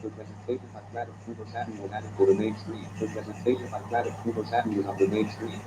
Presentation by Gladys Cooper Samuel added to the main screen. Presentation by Gladys Cooper Samuel on the main screen.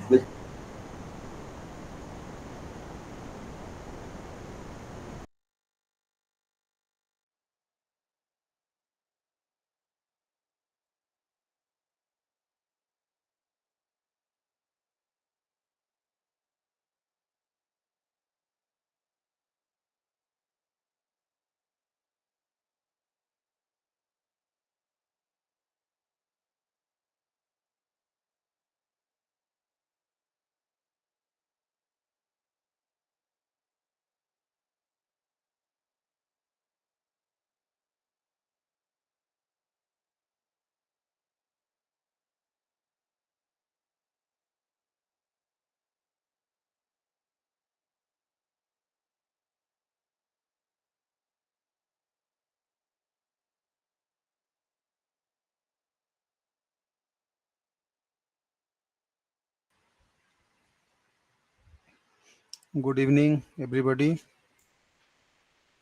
Good evening, everybody.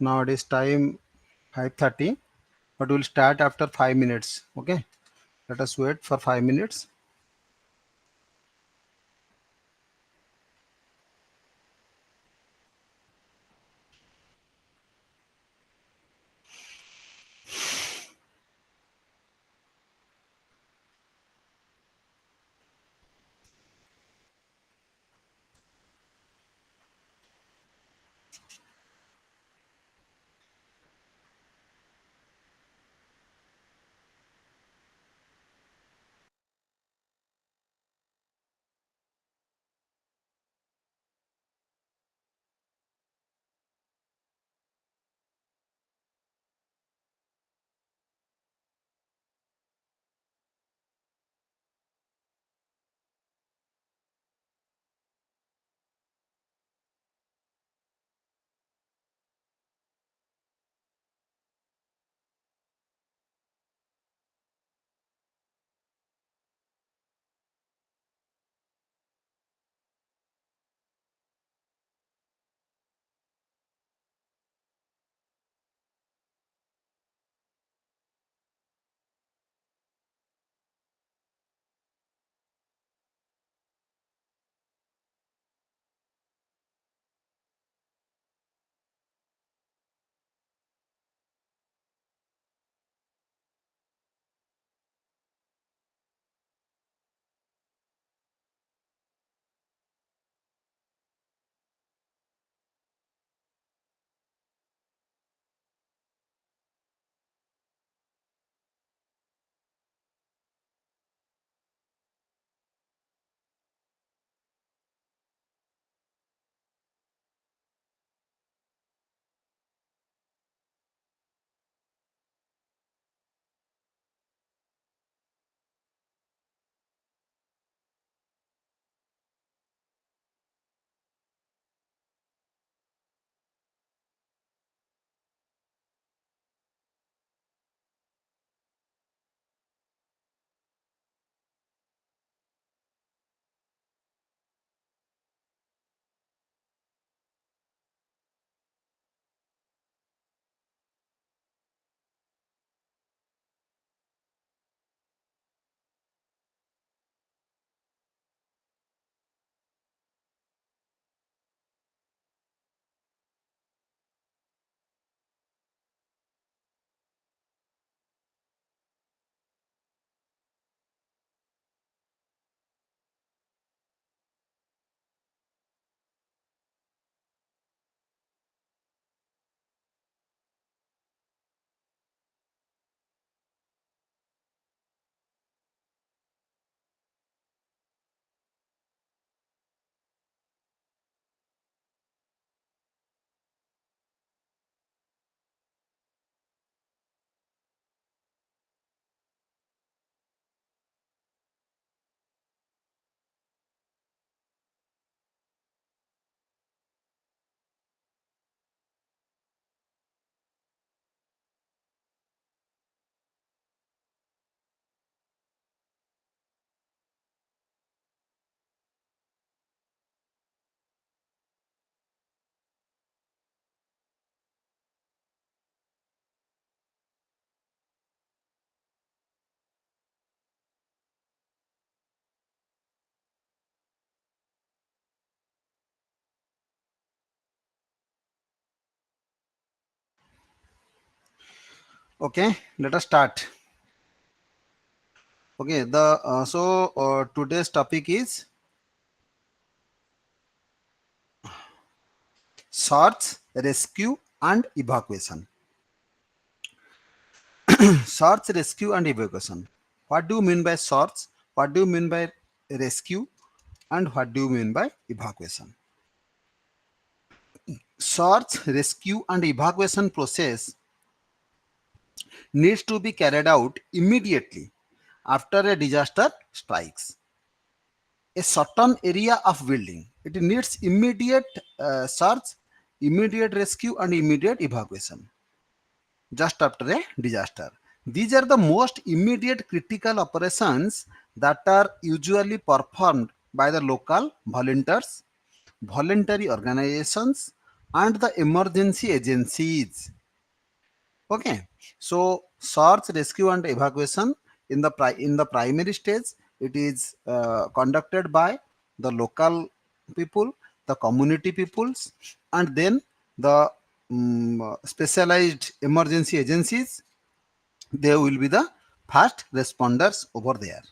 Now it is time 5:30, but we'll start after 5 minutes. Okay, let us wait for 5 minutes. Okay, let us start. Okay, today's topic is search, rescue, and evacuation. Search, rescue, and evacuation. What do you mean by search? What do you mean by rescue? And what do you mean by evacuation? Search, rescue, and evacuation process needs to be carried out immediately after a disaster strikes a certain area of building. It needs immediate search, immediate rescue, and immediate evacuation just after a disaster. These are the most immediate critical operations that are usually performed by the local volunteers, voluntary organizations, and the emergency agencies. Okay, so search, rescue, and evacuation in the primary stage, it is conducted by the local people, the community peoples, and then the specialized emergency agencies. They will be the fast responders over there.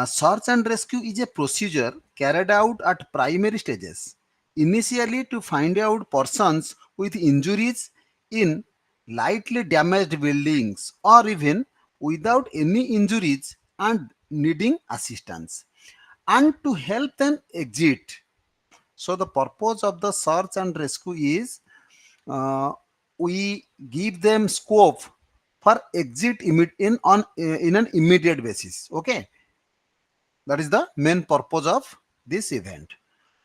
Search and rescue is a procedure carried out at primary stages, initially to find out persons with injuries in lightly damaged buildings or even without any injuries and needing assistance, and to help them exit. So, the purpose of the search and rescue is uh, we give them scope for exit in an immediate basis. Okay, that is the main purpose of this event.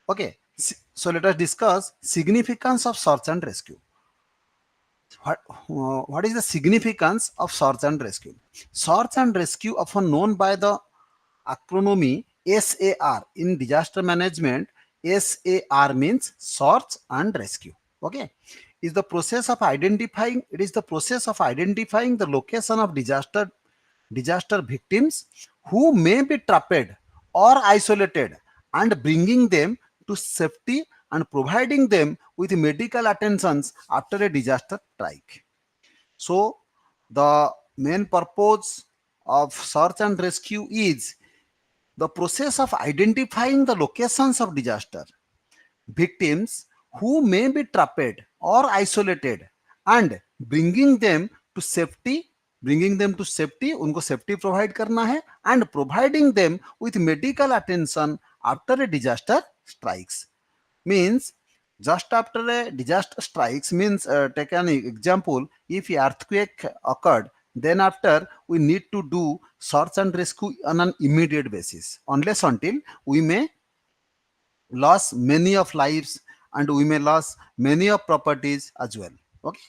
Okay, so let us discuss significance of search and rescue. What is the significance of search and rescue? Search and rescue, often known by the acronym SAR in disaster management. SAR means search and rescue. Okay, is the process of identifying. It is the process of identifying the location of disaster victims who may be trapped or isolated, and bringing them to safety and providing them with medical attentions after a disaster strike. So the main purpose of search and rescue is the process of identifying the locations of disaster victims who may be trapped or isolated, and bringing them to safety, उनको safety provide करना है, and providing them with medical attention after a disaster strikes. Means just after a disaster strikes means, take an example, if earthquake occurred, then after we need to do search and rescue on an immediate basis, unless until we may loss many of lives and we may lose many of properties as well. Okay,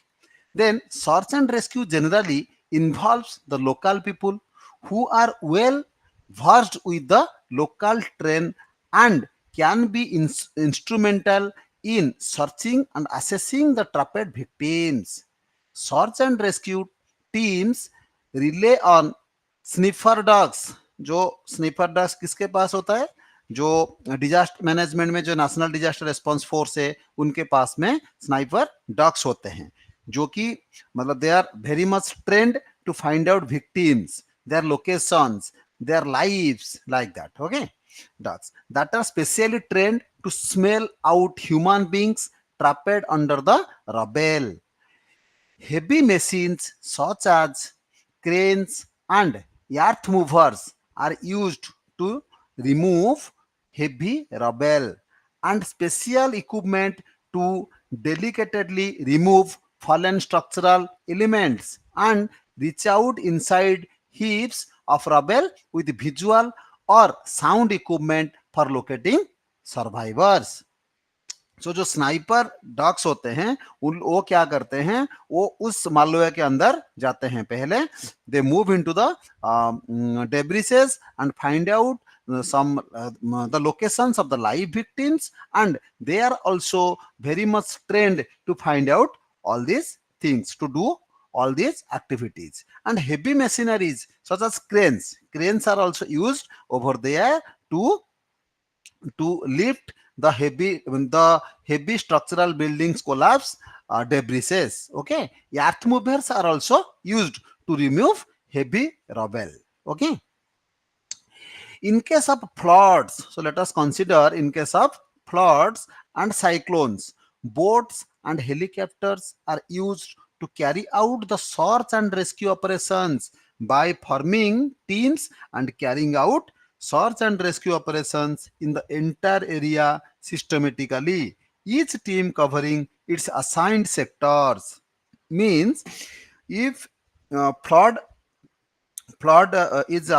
then search and rescue generally involves the local people who are well versed with the local terrain and can be instrumental in searching and assessing the trapped victims. Search and rescue teams rely on sniffer dogs. जो sniffer dogs किसके पास होता है? जो disaster management में जो national disaster response force है उनके पास में स्नाइपर डॉग्स होते हैं, जो कि मतलब they are very much trained to find out victims, their locations, their lives, like that. Okay, dogs that are specially trained to smell out human beings trapped under the rubble. Heavy machines such as cranes and earth movers are used to remove heavy rubble, and special equipment to delicately remove fallen structural elements and reach out inside heaps of rubble with visual or sound equipment for locating survivors. सो जो sniper dogs होते हैं वो क्या करते हैं, वो उस मालवे के अंदर जाते हैं पहले. They move into the debrises and find out some the locations of the live victims, and they are also very much trained to find out all these things, to do all these activities. And heavy machineries such as cranes are also used over there to lift the heavy structural buildings collapse debris. Okay, earth movers are also used to remove heavy rubble. Okay, in case of floods, so let us consider in case of floods and cyclones, boats and helicopters are used to carry out the search and rescue operations by forming teams and carrying out search and rescue operations in the entire area systematically, each team covering its assigned sectors. Means if flood flood is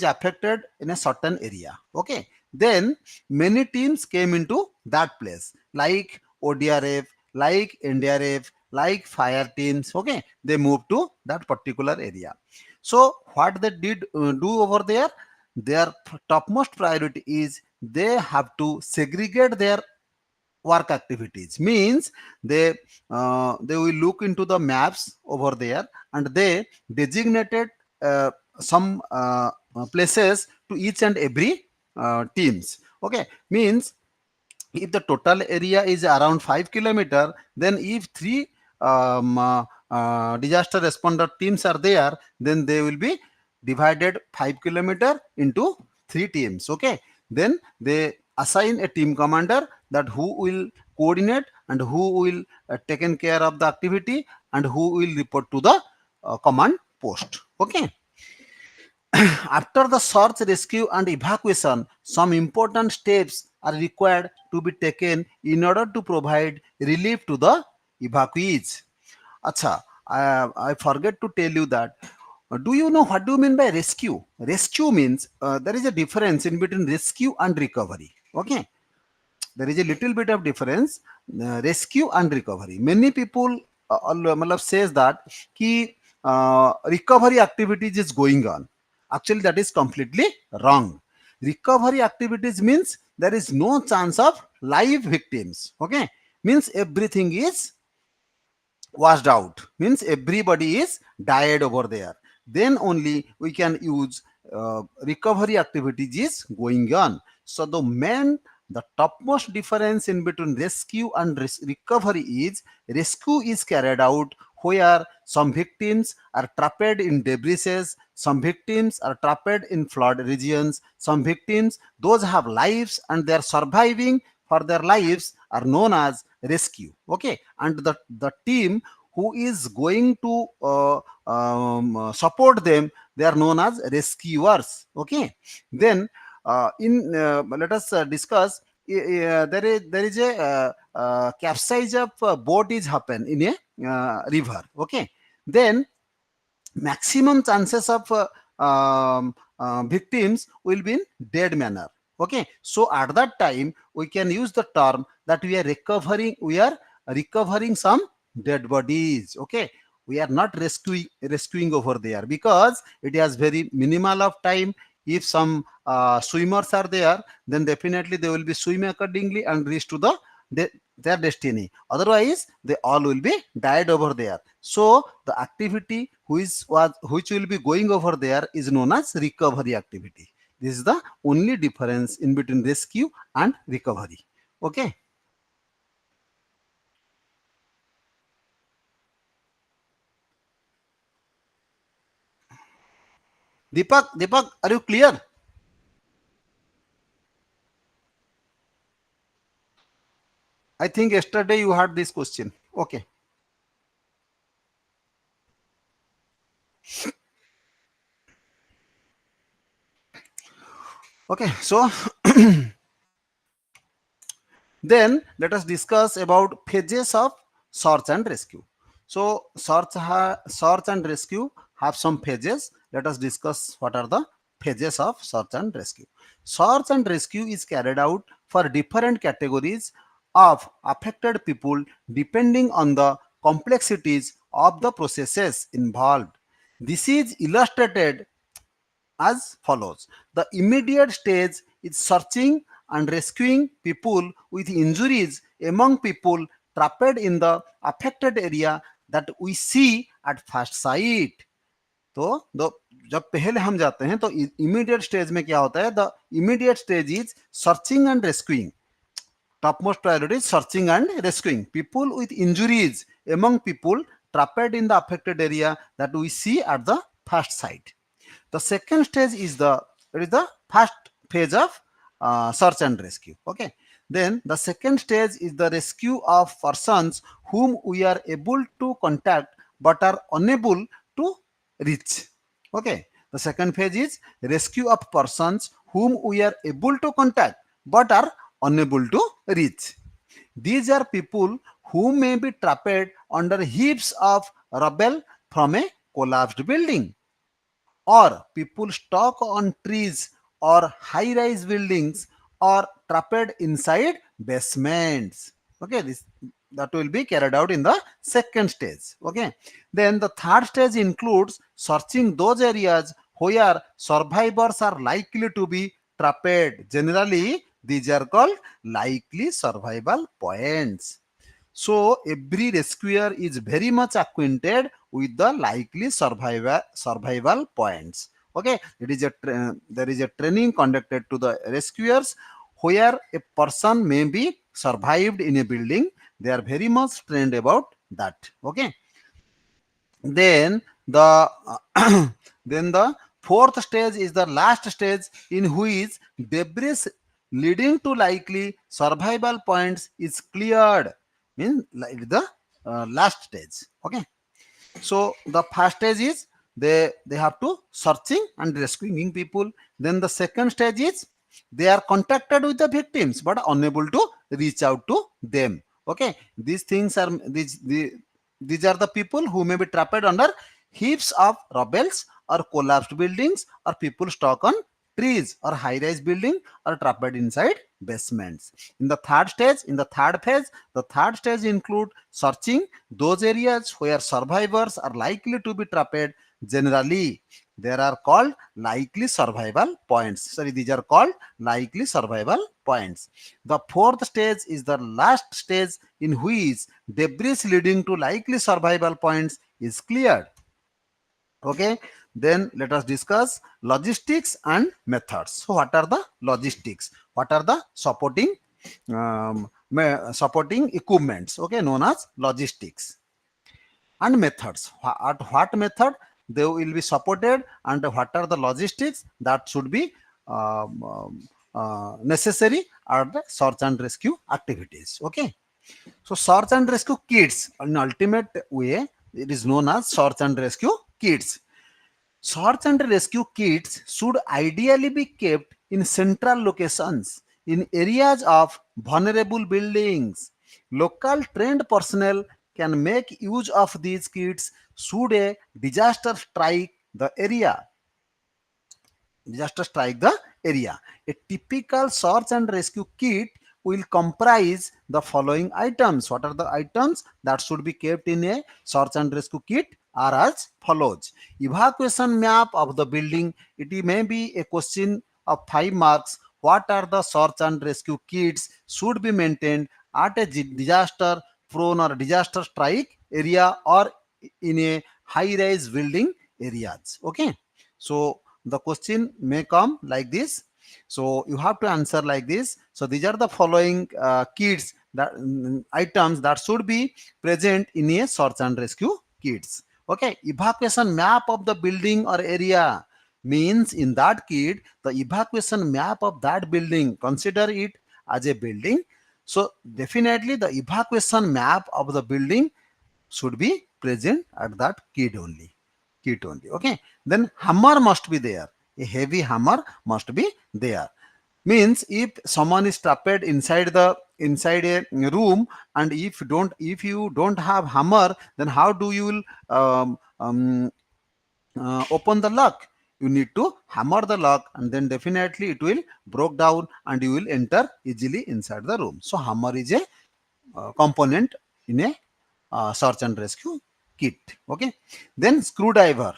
affected in a certain area, okay, then many teams came into that place, like odrf, like ndrf, like fire teams. Okay, they moved to that particular area. So what they did do over there, their topmost priority is they have to segregate their work activities. Means they will look into the maps over there, and they designated some places to each and every teams. Okay, means if the total area is around 5 kilometer, then if three disaster responder teams are there, then they will be divided 5 kilometer into three teams. Okay, then they assign a team commander that who will coordinate and who will taken care of the activity and who will report to the command post. Okay, after the search, rescue, and evacuation, some important steps are required to be taken in order to provide relief to the evacuees. Acha, I forget to tell you that. Do you know what do you mean by rescue? Rescue means there is a difference in between rescue and recovery. Okay, there is a little bit of difference, rescue and recovery. Many people matlab says that ki recovery activities is going on. Actually that is completely wrong. Recovery activities means there is no chance of live victims. Okay, means everything is washed out, means everybody is died over there, then only we can use recovery activities is going on. So the topmost difference in between rescue and recovery is rescue is carried out where some victims are trapped in debris, some victims are trapped in flood regions, some victims those have lives and they are surviving for their lives are known as rescue. Okay, and the team who is going to support them, they are known as rescuers. Okay, then in let us discuss, there is a capsize of boat is happen in a river. Okay, then maximum chances of victims will be in dead manner. Okay, so at that time we can use the term that we are recovering some dead bodies. Okay, we are not rescuing over there because it has very minimal of time. If some swimmers are there, then definitely they will be swim accordingly and reach to the their destiny. Otherwise they all will be died over there. So the activity which will be going over there is known as recovery activity. This is the only difference in between rescue and recovery. Okay, Deepak, are you clear? I think yesterday you had this question. Okay, okay, so then let us discuss about phases of search and rescue. So search and rescue have some phases. Let us discuss what are the phases of search and rescue. Search and rescue is carried out for different categories of affected people depending on the complexities of the processes involved. This is illustrated as follows. The immediate stage is searching and rescuing people with injuries among people trapped in the affected area that we see at first sight. तो जब पहले हम जाते हैं तो immediate stage में क्या होता है, the immediate stage is searching and rescuing. topmost priority is searching and rescuing people with injuries among people trapped in the affected area that we see at the first site. The second stage is the first phase of search and rescue. Okay. Then the second stage is the rescue of persons whom we are able to contact but are unable to reach. Okay. The second phase is rescue of persons whom we are able to contact but are unable to reach. These are people who may be trapped under heaps of rubble from a collapsed building, or people stuck on trees or high rise buildings, or trapped inside basements. Okay, this that will be carried out in the second stage. Okay, then the third stage includes searching those areas where survivors are likely to be trapped. Generally these are called likely survival points. So every rescuer is very much acquainted with the likely survival points. Okay, there is a training conducted to the rescuers where a person may be survived in a building. They are very much trained about that. Okay, then the then the fourth stage is the last stage, in which debris leading to likely survival points is cleared. Means like the last stage. Okay, so the first stage is they have to searching and rescuing people. Then the second stage is they are contacted with the victims but unable to reach out to them. Okay, these things are these are the people who may be trapped under heaps of rubbles or collapsed buildings, or people stuck on trees or high rise building, or trapped inside basements. In the third stage, in the third phase, the third stage include searching those areas where survivors are likely to be trapped. Generally there are called likely survival points. Sorry, these are called likely survival points. The fourth stage is the last stage, in which debris leading to likely survival points is cleared. Okay, then let us discuss logistics and methods. So what are the logistics? What are the supporting equipments, okay, known as logistics? And methods, at what method they will be supported, and what are the logistics that should be necessary at the search and rescue activities. Okay, so search and rescue kits, in ultimate way it is known as search and rescue kits. Search and rescue kits should ideally be kept in central locations in areas of vulnerable buildings. Local trained personnel can make use of these kits should a disaster strike the area. A typical search and rescue kit will comprise the following items. What are the items that should be kept in a search and rescue kit? Are as follows: evacuation map of the building. It may be a question of 5 marks. What are the search and rescue kits should be maintained at a disaster prone or disaster strike area, or in a high rise building areas? Okay, so the question may come like this, so you have to answer like this. So these are the following kits, that items that should be present in a search and rescue kits. Okay, evacuation map of the building or area means in that kit the evacuation map of that building, consider it as a building, so definitely the evacuation map of the building should be present at that kit only. Okay, then hammer must be there. A heavy hammer must be there. Means if someone is trapped inside a room, and if you don't have hammer, then how do you will open the lock? You need to hammer the lock, and then definitely it will broke down and you will enter easily inside the room. So hammer is a component in a search and rescue kit. Okay, then screwdriver,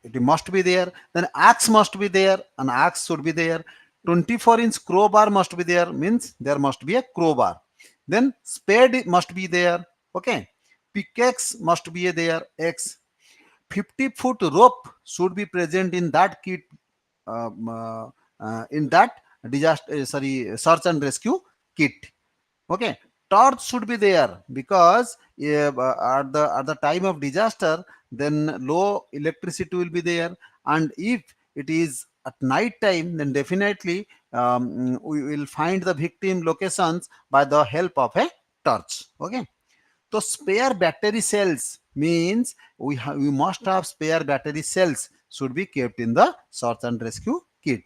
it must be there. Then axe must be there, an axe should be there. 24-inch crowbar must be there, means there must be a crowbar. Then spade must be there. Okay, pickaxe must be there, x. 50-foot rope should be present in that kit, in that search and rescue kit. Okay, torch should be there because at the time of disaster, then low electricity will be there, and if it is at night time, then definitely we will find the victim locations by the help of a torch. Okay, so spare battery cells means we must have spare battery cells should be kept in the search and rescue kit.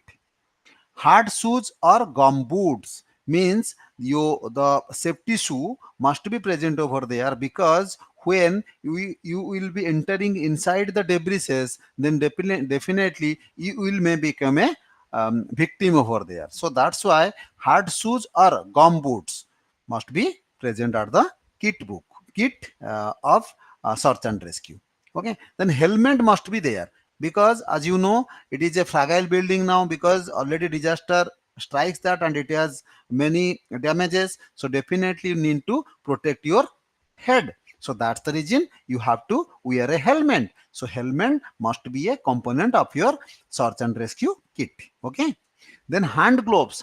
Hard shoes or gum boots means the safety shoe must be present over there, because when you will be entering inside the debris, then definitely you will may become a victim over there. So that's why hard shoes or gum boots must be present at the kit of search and rescue. Okay, then helmet must be there, because as you know, it is a fragile building now, because already disaster strikes that and it has many damages, so definitely you need to protect your head. So that's the reason you have to wear a helmet. So helmet must be a component of your search and rescue kit. Okay, then hand gloves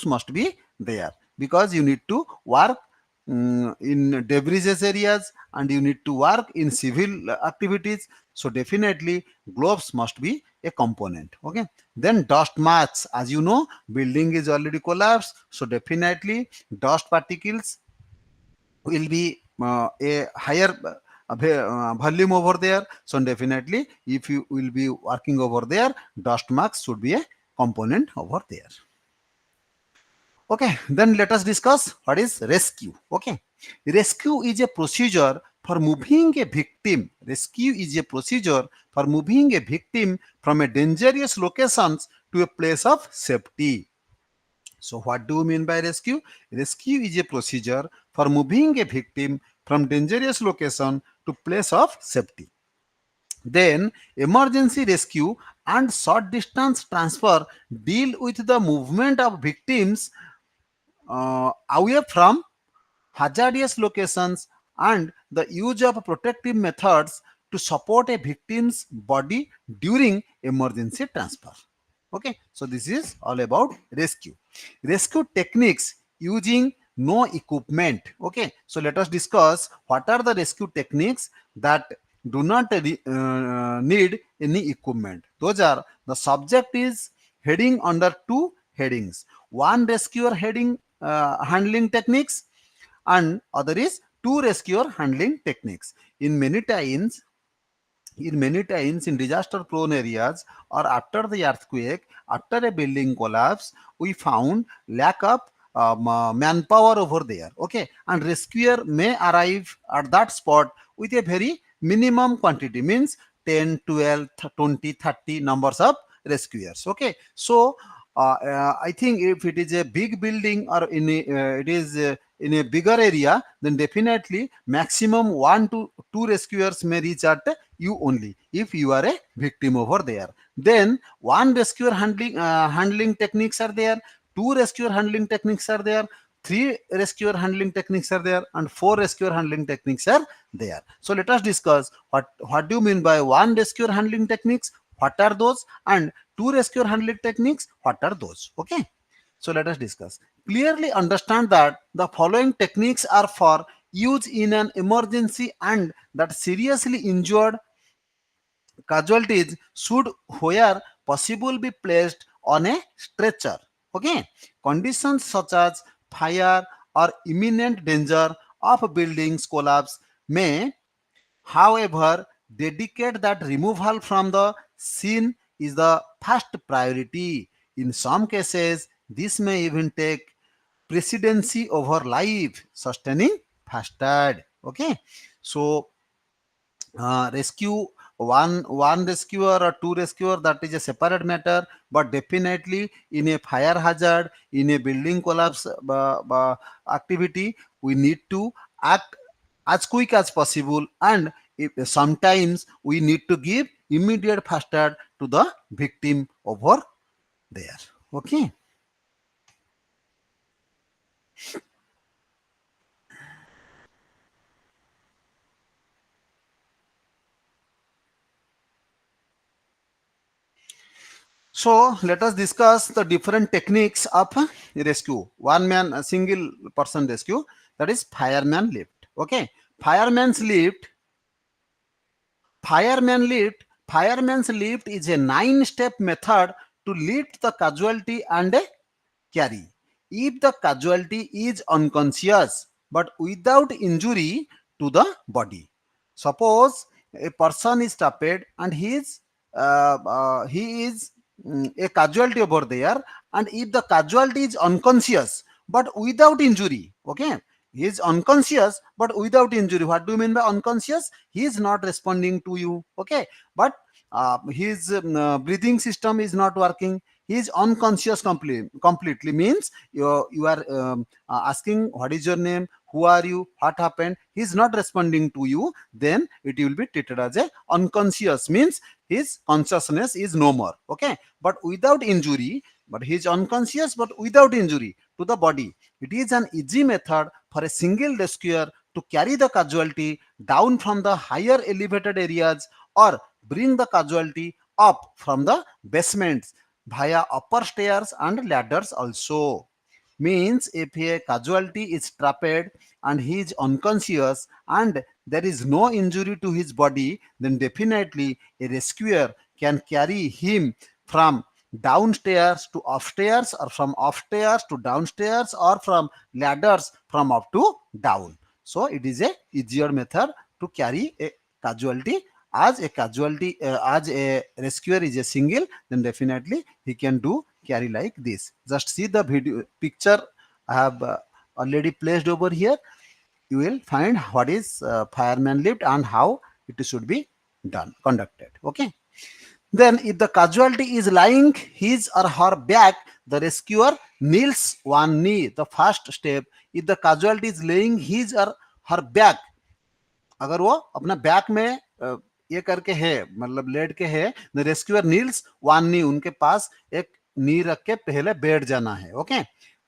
must be there, because you need to work in debris areas and you need to work in civil activities. So definitely gloves must be a component. Okay, then dust masks, as you know, building is already collapsed, so definitely dust particles will be a higher volume over there. So definitely if you will be working over there, dust masks should be a component over there. Okay, then let us discuss what is rescue. Okay, rescue is a procedure for moving a victim. Rescue is a procedure for moving a victim from a dangerous locations to a place of safety. So what do you mean by rescue? Rescue is a procedure for moving a victim from dangerous location to place of safety. Then emergency rescue and short distance transfer deal with the movement of victims away from hazardous locations and the use of protective methods to support a victim's body during emergency transfer. Okay, so this is all about rescue. Rescue techniques using no equipment. Okay, so let us discuss what are the rescue techniques that do not need any equipment. Those are, the subject is heading under two headings. One, rescuer heading handling techniques, and other is two, rescuer handling techniques. In many times in disaster prone areas or after the earthquake, after a building collapse, we found lack of manpower over there. Okay, and rescuer may arrive at that spot with a very minimum quantity, means 10, 12, 20, 30 numbers of rescuers. Okay, so I think if it is a big building or it is in a bigger area, then definitely maximum 1 to 2 rescuers may reach at you only if you are a victim over there. Then one rescuer handling techniques are there, two rescuer handling techniques are there, three rescuer handling techniques are there, and four rescuer handling techniques are there. So let us discuss what do you mean by one rescuer handling techniques, what are those, and two rescuer handling techniques, what are those. Okay, so let us discuss. Clearly understand that the following techniques are for use in an emergency and that seriously injured casualties should, where possible, be placed on a stretcher. Okay, conditions such as fire or imminent danger of buildings collapse may, however, dedicate that removal from the scene is the first priority. In some cases, this may even take precedency over life sustaining first aid. Okay, so rescue, one rescuer or two rescuer, that is a separate matter, but definitely in a fire hazard, in a building collapse activity, we need to act as quick as possible, and sometimes we need to give immediate first aid to the victim over there. Okay, So let us discuss the different techniques of rescue. One man, a single person rescue, that is fireman lift. Okay, fireman's lift. Fireman lift. Fireman's lift is a 9-step method to lift the casualty and carry. If the casualty is unconscious but without injury to the body. Suppose a person is trapped and he is a casualty over there, and if the casualty is unconscious but without injury, okay, he is unconscious but without injury. What do you mean by unconscious? He is not responding to you, okay, but his breathing system is not working. He is unconscious completely means you are asking what is your name, who are you, what happened, he is not responding to you, then it will be treated as a unconscious, means his consciousness is no more, okay, but without injury, but he is unconscious but without injury to the body. It is an easy method for a single rescuer to carry the casualty down from the higher elevated areas or bring the casualty up from the basements via upper stairs and ladders also. Means if a casualty is trapped and he is unconscious and there is no injury to his body, then definitely a rescuer can carry him from downstairs to upstairs, or from upstairs to downstairs, or from ladders from up to down. So it is a easier method to carry a casualty. As a rescuer is a single, then definitely he can do carry like this. Just see the video picture I have already placed over here. You will find what is fireman lift and how it should be done conducted, okay. Then if the casualty is lying his or her back, the rescuer kneels one knee, the first step. If the casualty is laying his or her back, अगर वो अपना back में ये करके है, मतलब late के है, द रेस्क्यूअर नील्स वन नी, उनके पास एक नी रख के पहले बैठ जाना है, okay.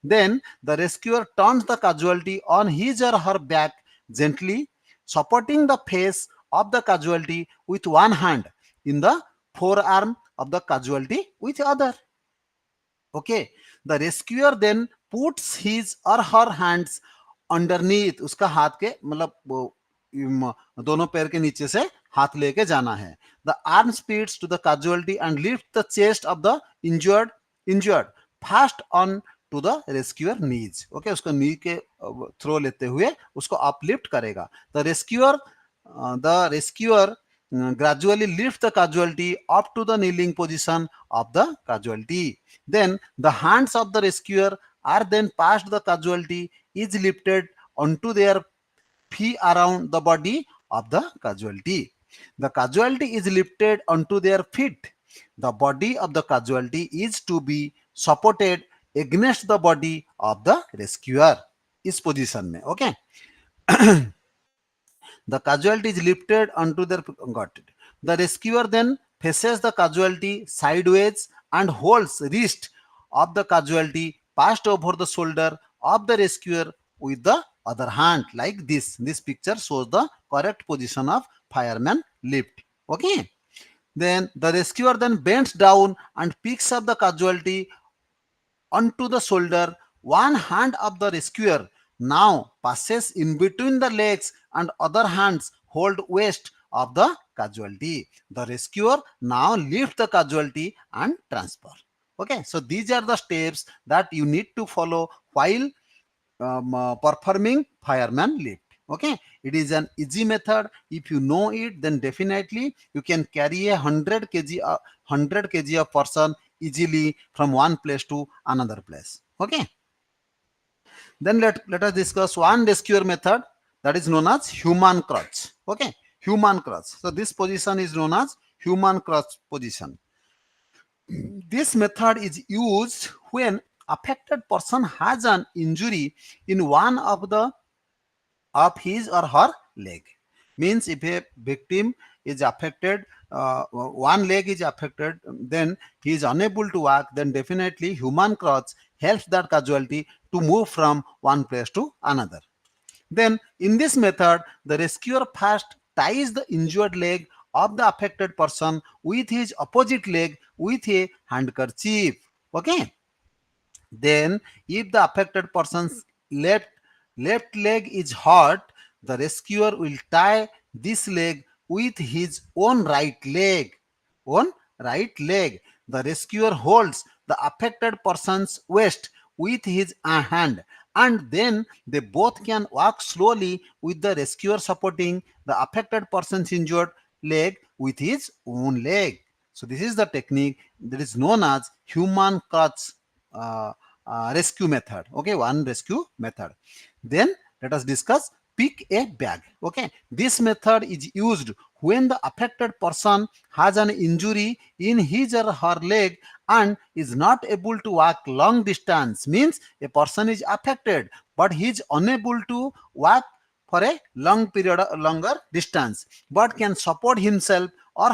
Then the rescuer turns the casualty on his or her back gently, supporting the face of the casualty with one hand in the forearm of the casualty with other, okay. The rescuer then puts his or her hands underneath, उसका हाथ के मतलब दोनों पैर के नीचे से हाथ लेके जाना है. The arm speeds to the casualty and lift the chest of the injured fast on to the rescuer knees, okay. उसको नी के थ्रो लेते हुए उसको अपलिफ्ट करेगा. The rescuer gradually lift the casualty up to the kneeling position of the casualty. Then the hands of the rescuer are then passed the casualty is lifted onto their feet around the body of the casualty. The casualty is lifted onto their feet. The body of the casualty is to be supported against the body of the rescuer. इस position में, okay. The casualty is lifted onto their, got it. The rescuer then faces the casualty sideways and holds wrist of the casualty passed over the shoulder of the rescuer with the other hand like this. This picture shows the correct position of fireman lift, okay. Then the rescuer then bends down and picks up the casualty onto the shoulder. One hand of the rescuer now passes in between the legs and other hands hold waist of the casualty. The rescuer now lifts the casualty and transfer. Okay, so these are the steps that you need to follow while performing fireman lift. Okay, it is an easy method. If you know it, then definitely you can carry a 100 kg of person easily from one place to another place. Okay, then let us discuss one rescue method that is known as human crutch. Okay, human crutch. So this position is known as human crutch position. This method is used when affected person has an injury in one of his or her leg. Means if a victim is affected, one leg is affected, then he is unable to walk, then definitely human crutch helps that casualty to move from one place to another. Then in this method, the rescuer first ties the injured leg of the affected person with his opposite leg with a handkerchief. Okay. Then, if the affected person's left leg is hurt, the rescuer will tie this leg with his own right leg. On right leg, the rescuer holds the affected person's waist with his hand, and then they both can walk slowly with the rescuer supporting the affected person's injured leg with his own leg. So this is the technique that is known as human crutch uh, rescue method. Okay, one rescue method. Then let us discuss pick a bag. Okay, this method is used when the affected person has an injury in his or her leg and is not able to walk long distance. Means a person is affected but he is unable to walk for a longer distance, but can support himself or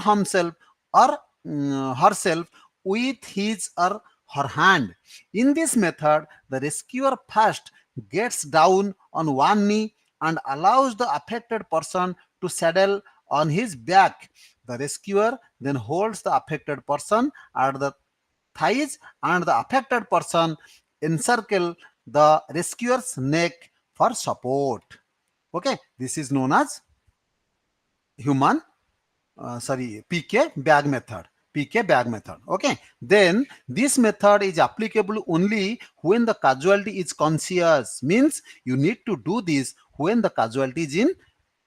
herself with his or her hand. In this method, the rescuer first gets down on one knee and allows the affected person to saddle on his back. The rescuer then holds the affected person at the thighs, and the affected person encircle the rescuer's neck for support. Okay, this is known as human PK bag method. PK bag method. Okay, then this method is applicable only when the casualty is conscious. Means you need to do this when the casualty is in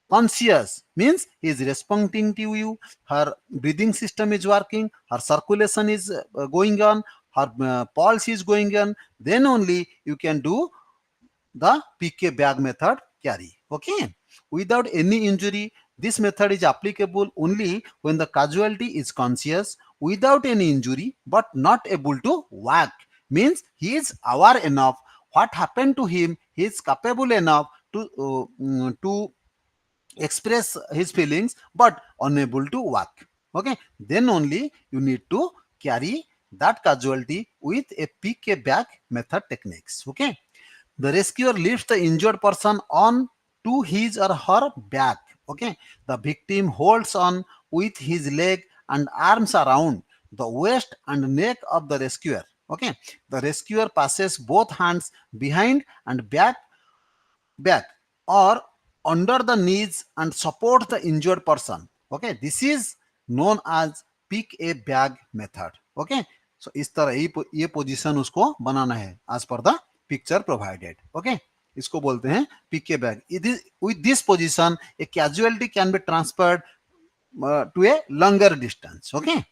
conscious. Means he is responding to you, her breathing system is working, her circulation is going on, her pulse is going on, then only you can do the PK bag method carry. Okay. Without any injury, this method is applicable only when the casualty is conscious without any injury but not able to walk. Means he is aware enough what happened to him, he is capable enough to express his feelings but unable to walk. Okay, then only you need to carry that casualty with a PK bag method techniques. Okay, the rescuer lifts the injured person on to his or her back. Okay, the victim holds on with his leg and arms around the waist and neck of the rescuer. Okay, the rescuer passes both hands behind and back or under the knees and support the injured person. Okay, this is known as pick a bag method. Okay, so इस तरह ये position उसको बनाना है as per the picture provided. Okay, इसको बोलते हैं pick a bag. With this position a casualty can be transferred to a longer distance. Okay,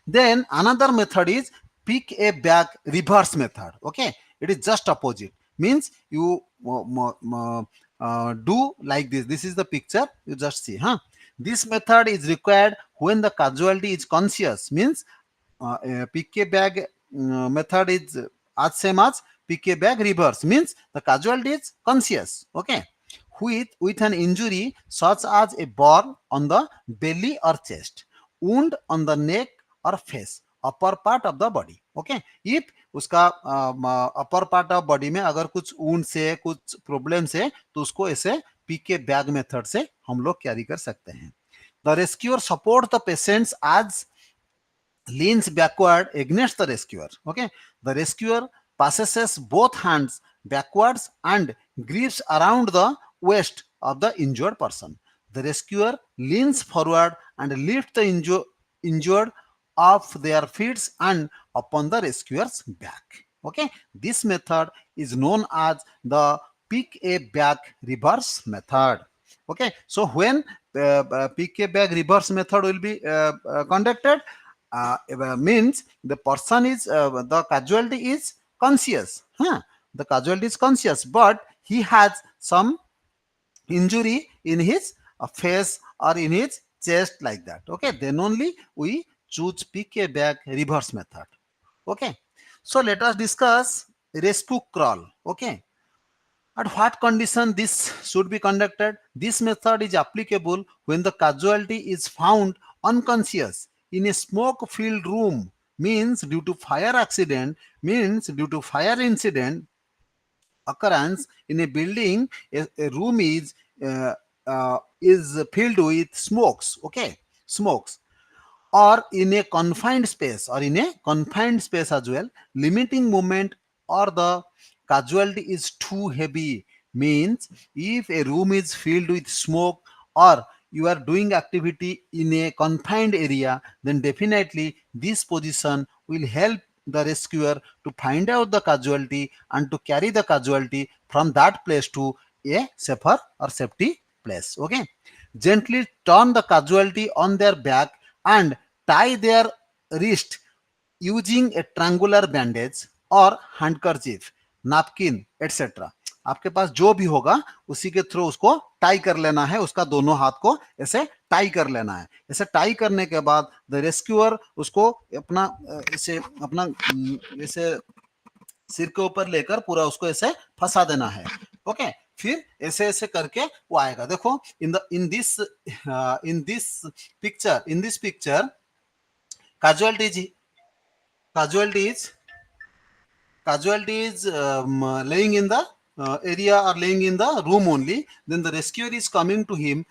then another method is pick a bag reverse method. Okay, it is just opposite. Means you do like this. This is the picture. You just see, huh? This method is required when the casualty is conscious. Means pick a bag method is as same as pick a bag reverse. Means the casualty is conscious. Okay, with an injury such as a burn on the belly or chest, wound on the neck or face, upper part of the body. Okay, if उसका upper part of body में अगर कुछ wound से कुछ problem से तो उसको ऐसे पीके बैग मेथड से हम लोग कैरी कर सकते हैं. The rescuer support the patients as leans backward against the rescuer. Okay, the rescuer passes both hands backwards and grips around the waist of the injured person. The rescuer leans forward and lifts the injured off their feet and upon the rescuer's back. Okay, this method is known as the pick a bag reverse method. Okay, so when pick a bag reverse method will be conducted, means the person is the casualty is conscious, huh? The casualty is conscious but he has some injury in his face or in his chest like that. Okay, then only we choose pick a bag reverse method. Okay, so let us discuss rescue crawl. Okay, at what condition this should be conducted? This method is applicable when the casualty is found unconscious in a smoke filled room. Means due to fire accident, means due to fire incident occurrence in a building, a room is is filled with smokes, okay, smokes, or in a confined space, or in a confined space as well, limiting movement, or the casualty is too heavy. Means if a room is filled with smoke, or you are doing activity in a confined area, then definitely this position will help the rescuer to find out the casualty and to carry the casualty from that place to a safer or safety place. Okay, gently turn the casualty on their back and tie their wrist using a triangular bandage or handkerchief, napkin, etc. आपके पास जो भी होगा उसी के through उसको tie कर लेना है, उसका दोनों हाथ को ऐसे टाई कर लेना है। ऐसे टाई करने के बाद द रेस्क्यूअर उसको अपना ऐसे अपना ऐसे सिर के ऊपर लेकर पूरा उसको ऐसे फंसा देना है। ओके, फिर ऐसे ऐसे करके वो आएगा। देखो in this picture casualties casualties casualties laying in the area or laying in the room only, then the rescuer is coming to him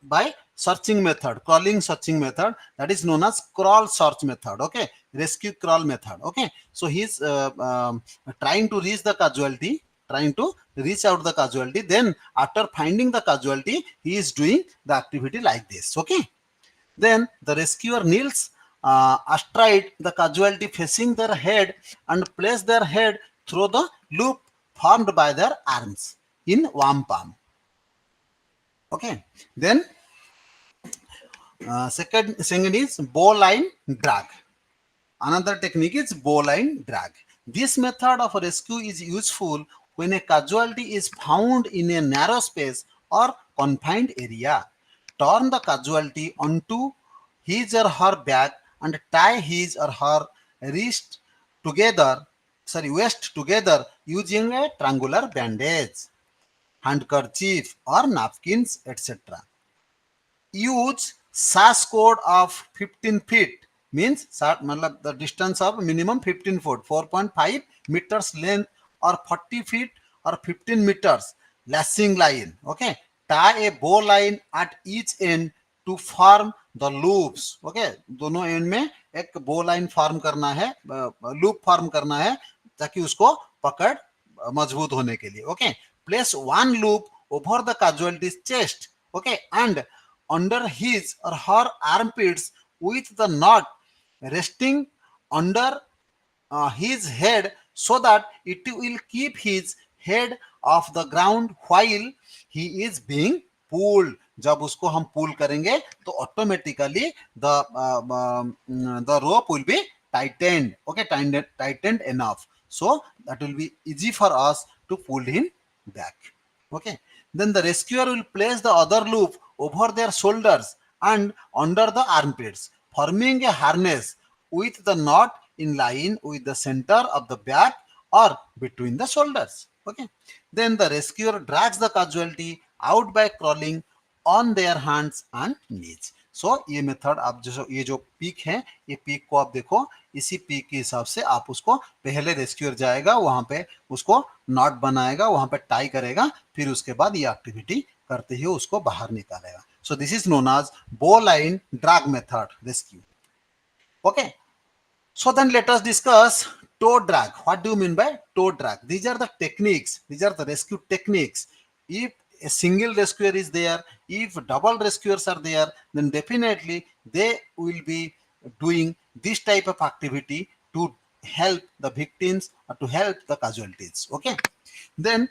by searching method, crawling searching method, that is known as crawl search method. Okay, rescue crawl method. Okay, so he's trying to reach the casualty, trying to reach out the casualty, then after finding the casualty he is doing the activity like this. Okay, then the rescuer kneels astride the casualty, facing their head, and place their head through the loop formed by their arms in warm palm. Okay, then second is bowline drag. Another technique is bowline drag. This method of rescue is useful when a casualty is found in a narrow space or confined area. Turn the casualty onto his or her back and tie his or her wrist together, waist together using a triangular bandage, handkerchief or napkins, etc. Use SAS code of 15 feet, means matlab the distance of minimum 15 foot, 4.5 meters length, or 40 feet or 15 meters lashing line. Okay, tie a bow line at each end to form the loops. Okay, दोनों and में एक बो line form करना है, loop form करना है ताकि उसको पकड़ मजबूत होने के लिए. Okay, place one loop over the casualties chest. Okay, and under his or her armpits with the knot resting under his head, so that it will keep his head off the ground while he is being pulled. जब उसको हम पुल करेंगे तो automatically the rope will be tightened. Okay, tightened enough, so that will be easy for us to pull him back. Okay, then the rescuer will place the other loop over their shoulders and under the armpits, forming a harness with the knot in line with the center of the back or between the shoulders. Okay, then the rescuer drags the casualty out by crawling on their hands and knees. सो ये method आप जो ये जो peak है, ये peak को आप देखो, इसी पीक के हिसाब से आप उसको पहले रेस्क्यूअर जाएगा, वहां पे उसको नॉट बनाएगा, वहां पे टाई करेगा, फिर उसके बाद ये एक्टिविटी करते ही उसको बाहर निकालेगा. So this is known as bowline drag method rescue. Okay, so then let us discuss toe drag. What do you mean by toe drag? These are the techniques, these are the rescue techniques. If a single rescuer is there, if double rescuers are there, then definitely they will be doing this type of activity to help the victims or to help the casualties. Okay, then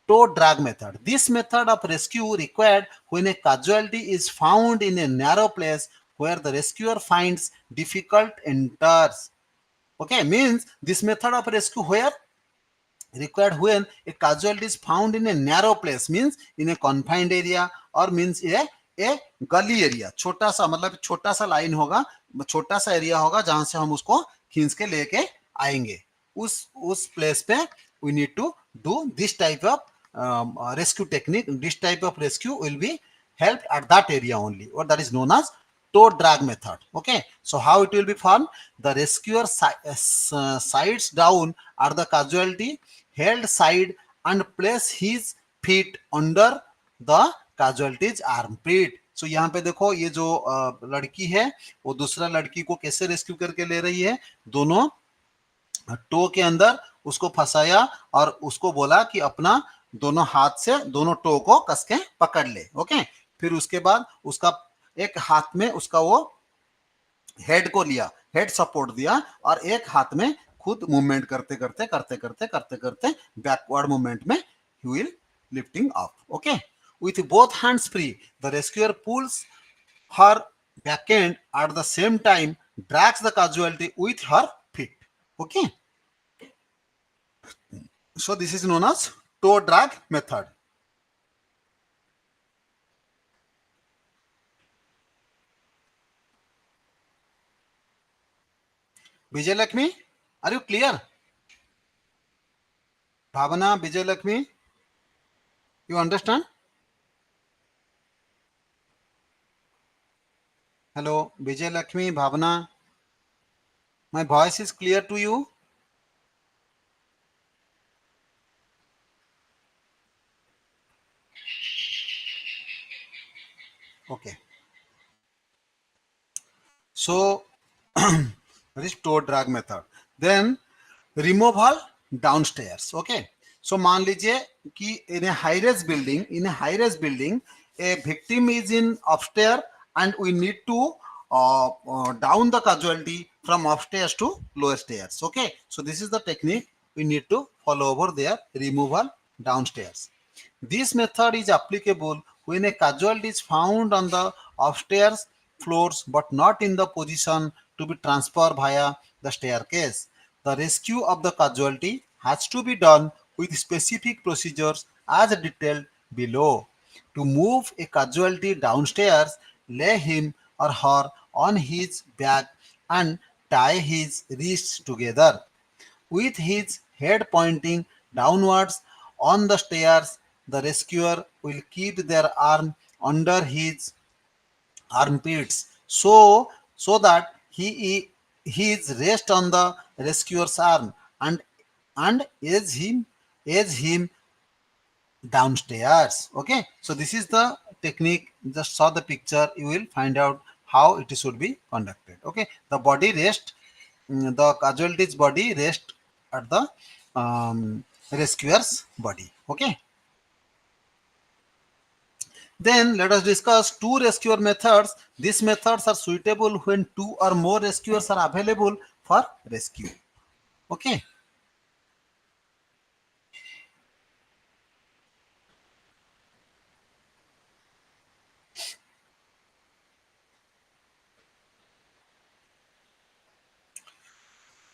toe drag method. This method of rescue required when a casualty is found in a narrow place where the rescuer finds difficult enters. Okay, means this method of rescue where required when a casualty is found in a narrow place, means in a confined area, or means a गली area, छोटा सा मतलब छोटा सा line होगा, छोटा सा area होगा जहां से हम उसको खींच के लेके आएंगे, उस प्लेस पे we need to do this type of rescue technique. This type of rescue will be helped at that area only, or that is known as toe drag method. Okay, so how it will be formed? The rescuer sides down at the casualty held side and place his feet under the casualties armpit. So यहाँ पे देखो ये जो लड़की है वो दूसरा लड़की को कैसे रेस्क्यू करके ले रही है, दोनों टो के अंदर उसको फंसाया और उसको बोला कि अपना दोनों हाथ से दोनों टो को कस के पकड़ ले। ओके, फिर उसके बाद उसका एक हाथ में उसका वो हेड को लिया, हेड सपोर्ट दिया और एक हाथ में खुद मूवमेंट करते करते करते करते करते करते बैकवर्ड मूवमेंट में he will lifting up. Okay, with both hands free the rescuer pulls her back end at the same time drags the casualty with her feet. Okay, so this is known as toe drag method. Vijay Lakshmi, are you clear? Bhavana, Vijay Lakshmi, you understand? Hello, Vijay Lakshmi, Bhavana, my voice is clear to you? Okay, so that is toe drag method. Then removal downstairs. Okay, so मान लीजिए कि in a high rise building, a victim is in upstairs and we need to down the casualty from upstairs to lower stairs. Okay, so this is the technique we need to follow over there, removal downstairs. This method is applicable when a casualty is found on the upstairs floors but not in the position to be transferred via the staircase. The rescue of the casualty has to be done with specific procedures as detailed below. To move a casualty downstairs, lay him or her on his back and tie his wrists together. With his head pointing downwards on the stairs, the rescuer will keep their arm under his armpits so that he is rest on the rescuer's arm and edge him downstairs. Okay, so this is the technique. Just saw the picture, you will find out how it should be conducted. Okay, the body rest, the casualty's body rest at the rescuer's body. Okay, then let us discuss two rescuer methods. These methods are suitable when two or more rescuers are available for rescue. Okay,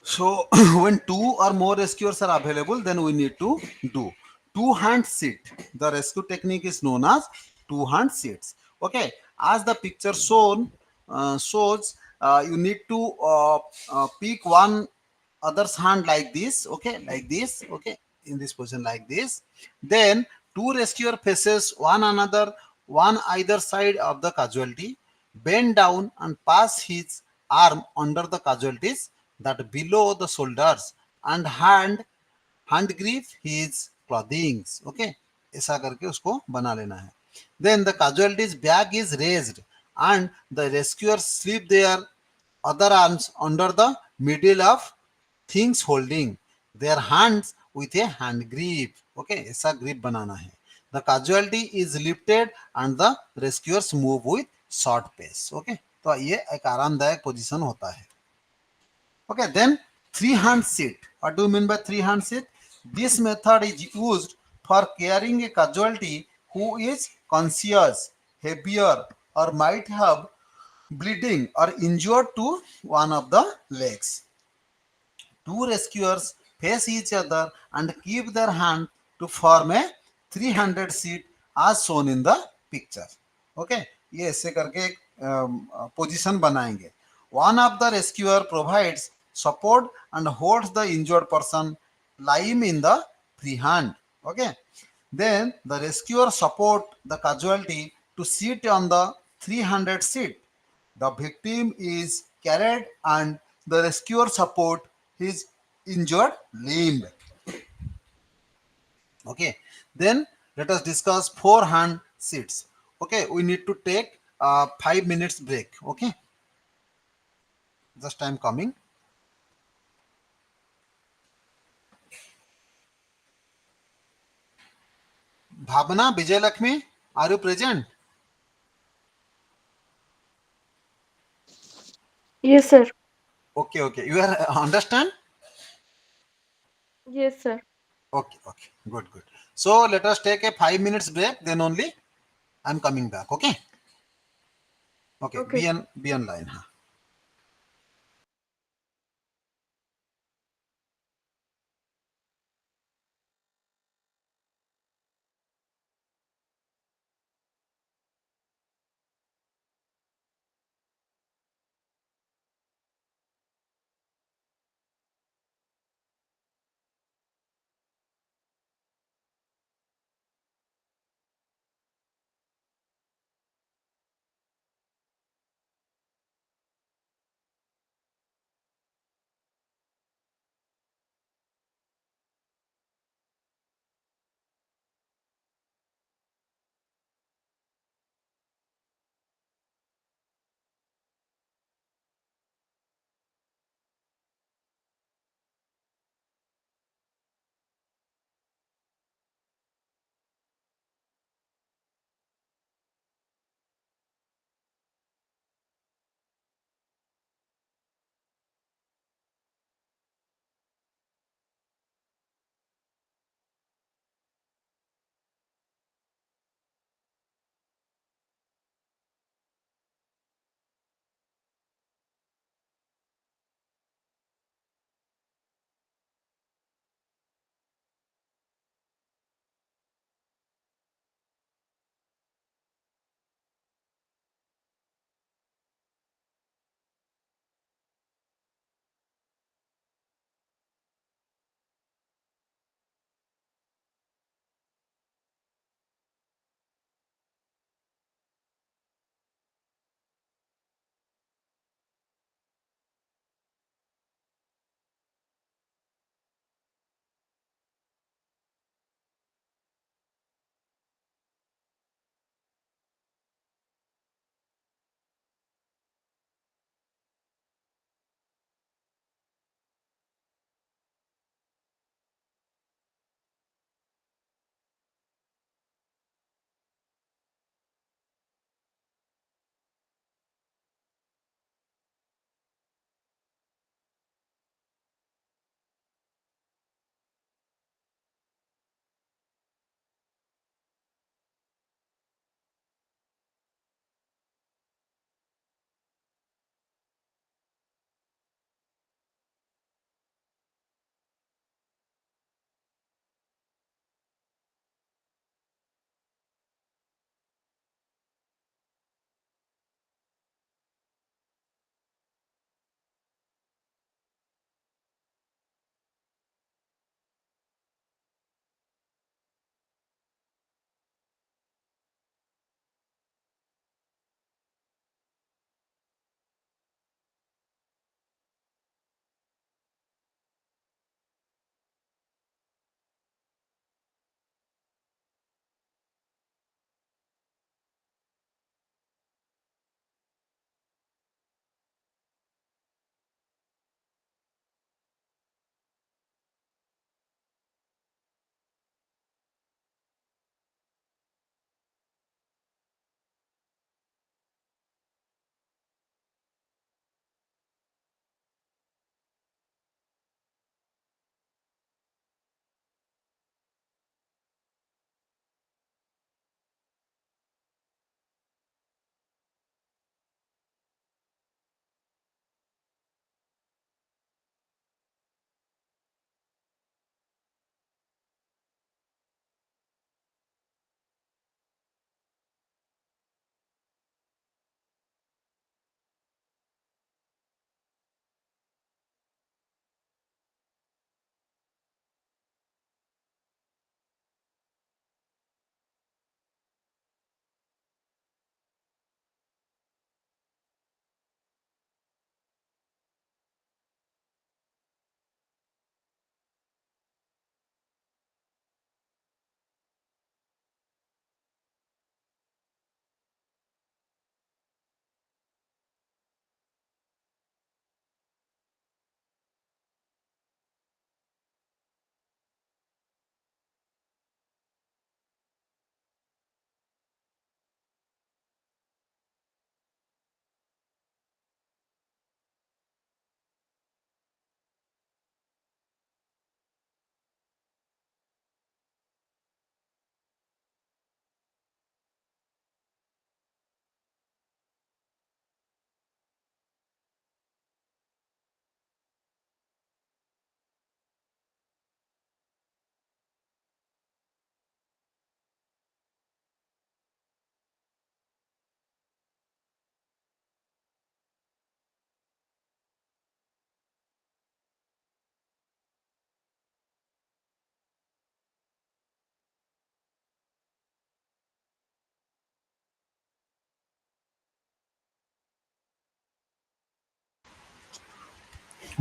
so when two or more rescuers are available, then we need to do two hand sit. The rescue technique is known as two hand sits. Okay, as the picture shows, you need to pick one other's hand like this. Okay, like this. Okay, in this position like this. Then two rescuer faces one another, one either side of the casualty. Bend down and pass his arm under the casualties that below the shoulders and hand grip his clothing. Okay, ऐसा करके उसको बना लेना है. Then the casualty's back is raised and the rescuers slip their other arms under the middle of things holding their hands with a hand grip. Okay, ऐसा grip बनाना है. The casualty is lifted and the rescuers move with short pace. Okay, तो ये एक आरामदायक position होता है. Okay, then three hand sit. What do you mean by three hand sit? This method is used for carrying a casualty who is conscious, heavier, or might have bleeding or injured to one of the legs. Two rescuers face each other and keep their hand to form a 300 seat as shown in the picture. Okay, ये ऐसे करके एक position बनाएंगे. One of the rescuer provides support and holds the injured person lying in the free hand. Okay, then the rescuer support the casualty to sit on the 300 seat. The victim is carried and the rescuer support his injured limb. Okay, then let us discuss four hand sits. Okay, we need to take 5 minutes break. Okay, just I'm coming. Bhavana, Vijay Lakshmi, are you present? Yes, sir. Okay, okay. You are understand? Yes, sir. Okay, okay. Good, good. So let us take a 5 minutes break. Then only I'm coming back. Okay. Okay. Okay. Be online. Huh?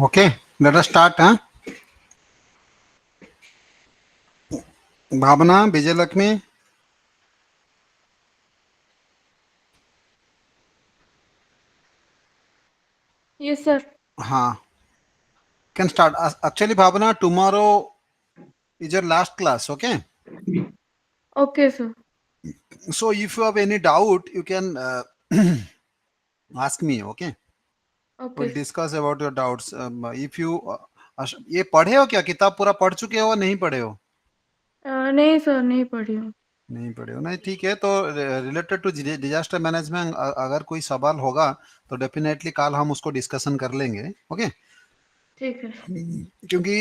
Okay, let us start. Huh? Bhavna, Vijayalakshmi. Yes, sir. हाँ, can start. Actually, Bhavana, tomorrow is your last class. Okay, Okay, sir. so if you have any doubt, you can ask me. Okay, Okay, we'll sir. discuss about your doubts. If you ये पढ़े हो क्या, किताब पूरा पढ़ चुके हो, नहीं पढ़े हो? नहीं सर, नहीं पढ़ी हूँ. नहीं पढ़े हो, नहीं ठीक है. तो रिलेटेड टू डिजास्टर मैनेजमेंट अगर कोई सवाल होगा तो डेफिनेटली कल हम उसको डिस्कशन कर लेंगे. ओके, ठीक है. क्योंकि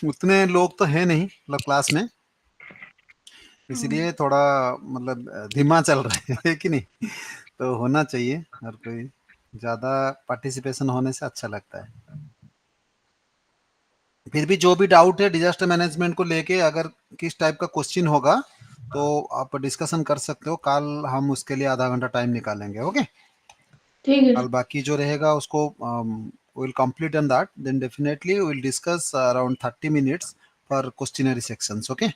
उतने लोग तो है नहीं मतलब क्लास में, इसलिए थोड़ा मतलब धीमा चल रहा है कि नहीं. तो होना चाहिए हर कोई, ज़्यादा पार्टिसिपेशन होने से अच्छा लगता है. फिर भी जो भी डाउट है डिजास्टर मैनेजमेंट को लेके, अगर किस टाइप का क्वेश्चन होगा तो आप डिस्कशन कर सकते हो. कल हम उसके लिए आधा घंटा टाइम निकालेंगे. ओके, ठीक है. कल बाकी जो रहेगा उसको will complete and that, then definitely will discuss around 30 minutes for questionnaire sections. Okay,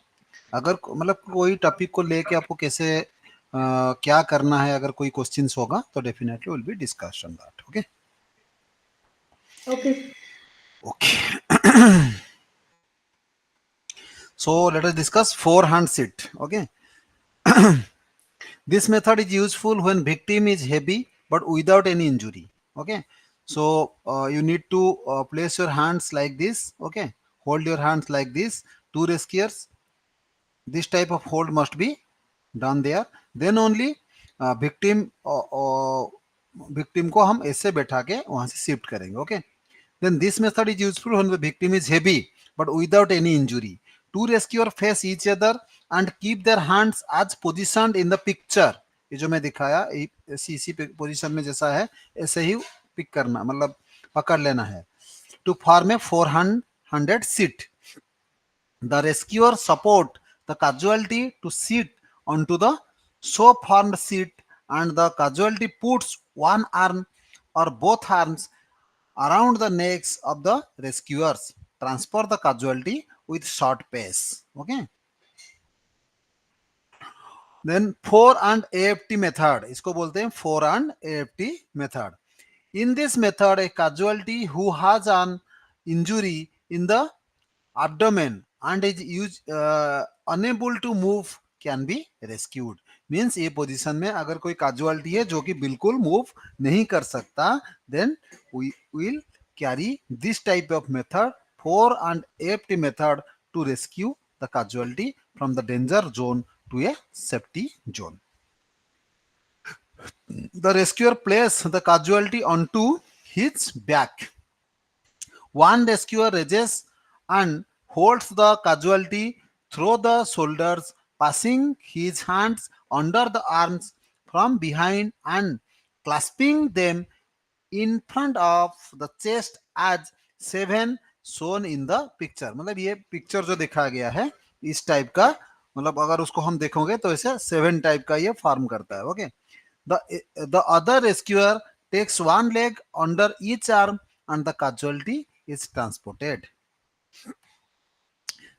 अगर मतलब कोई टॉपिक को लेके आपको कैसे क्या करना है, अगर कोई क्वेश्चंस होगा तो definitely will be discuss on that. Okay okay. Okay. So let us discuss forehand sit. Okay, this method is useful when victim is heavy but without any injury. Okay, so you need to place your hands like this. Okay, hold your hands like this. Two rescuers, this type of hold must be done there. Then only victim को हम ऐसे बैठा के वहां से shift करेंगे. Okay, then this method is useful when the victim is heavy but without any injury. Two rescuer face each other and keep their hands as positioned in the picture. ये जो मैं दिखाया इसी पोजीशन में जैसा है ऐसे ही पिक करना, मतलब पकड़ लेना है. To form a 400 sit. The rescuer support the casualty to sit onto the so formed seat, and the casualty puts one arm or both arms around the necks of the rescuers. Transfer the casualty with short pace. Okay. Then fore and AFT method. इसको बोलते हैं fore and AFT method. In this method, a casualty who has an injury in the abdomen and is unable to move can be rescued. Means ये position में अगर कोई casualty है जो कि बिल्कुल मूव नहीं कर सकता, then we will carry this type of method, four and fifty method, to rescue the casualty from the danger zone to a safety zone. The rescuer places the casualty onto his back. One rescuer raises and holds the casualty through the shoulders, passing his hands under the arms from behind and clasping them in front of the chest as seven shown in the picture. मतलब ये picture जो दिखाया गया है इस type का, मतलब अगर उसको हम देखोगे तो ऐसे सेवन टाइप का ये फॉर्म करता है. Okay, the other rescuer takes one leg under each arm and the casualty is transported.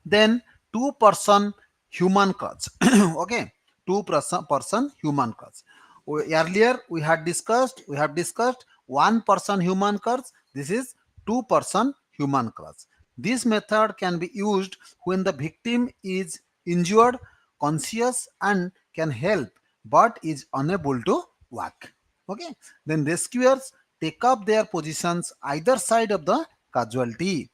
Then two-person human crutch. Okay, two-person human crutch. Earlier we have discussed one-person human crutch. This is two-person human crutch. This method can be used when the victim is injured, conscious, and can help but is unable to walk. Okay, then rescuers take up their positions either side of the casualty,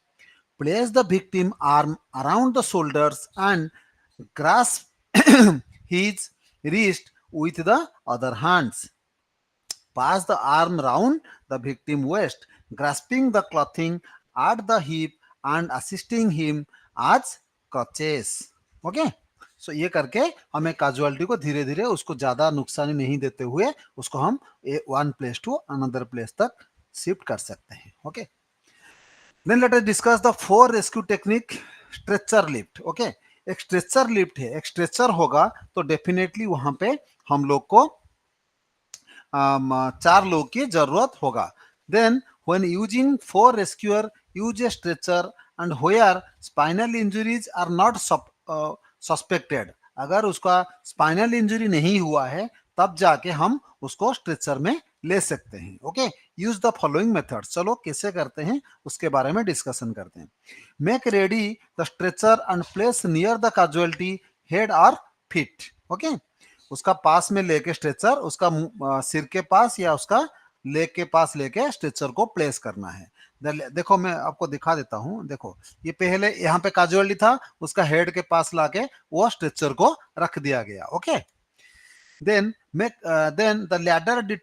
place the victim arm around the shoulders and grasp his wrist with the other hands. Pass the arm round the victim waist, grasping the clothing at the hip and assisting him as crutches. Okay, सो ये करके हमें casualty को धीरे धीरे उसको ज्यादा नुकसानी नहीं देते हुए उसको हम one place to another place तक शिफ्ट कर सकते हैं. Okay, then let us discuss the four rescue technique. Stretcher lift. Okay, एक स्ट्रेचर लिफ्ट है, एक स्ट्रेचर होगा तो डेफिनेटली वहां पे हम लोग को चार लोग की जरूरत होगा. Then when using four rescuer use a stretcher and where spinal injuries are not suspected. अगर उसका स्पाइनल इंजरी नहीं हुआ है तब जाके हम उसको स्ट्रेचर में ले सकते हैं. Okay, use the following methods. चलो कैसे करते हैं उसके बारे में डिस्कशन करते हैं. Make ready the stretcher and place near the casualty head और फीट. ओके, उसका पास में लेके स्ट्रेचर उसका सिर के पास या उसका लेग के पास लेके स्ट्रेचर को प्लेस करना है. देखो मैं आपको दिखा देता हूं. देखो ये पहले यहाँ पे कैजुअलिटी था, उसका हेड के पास लाके वो स्ट्रेचर को रख दिया गया. ओके, देन द लैडर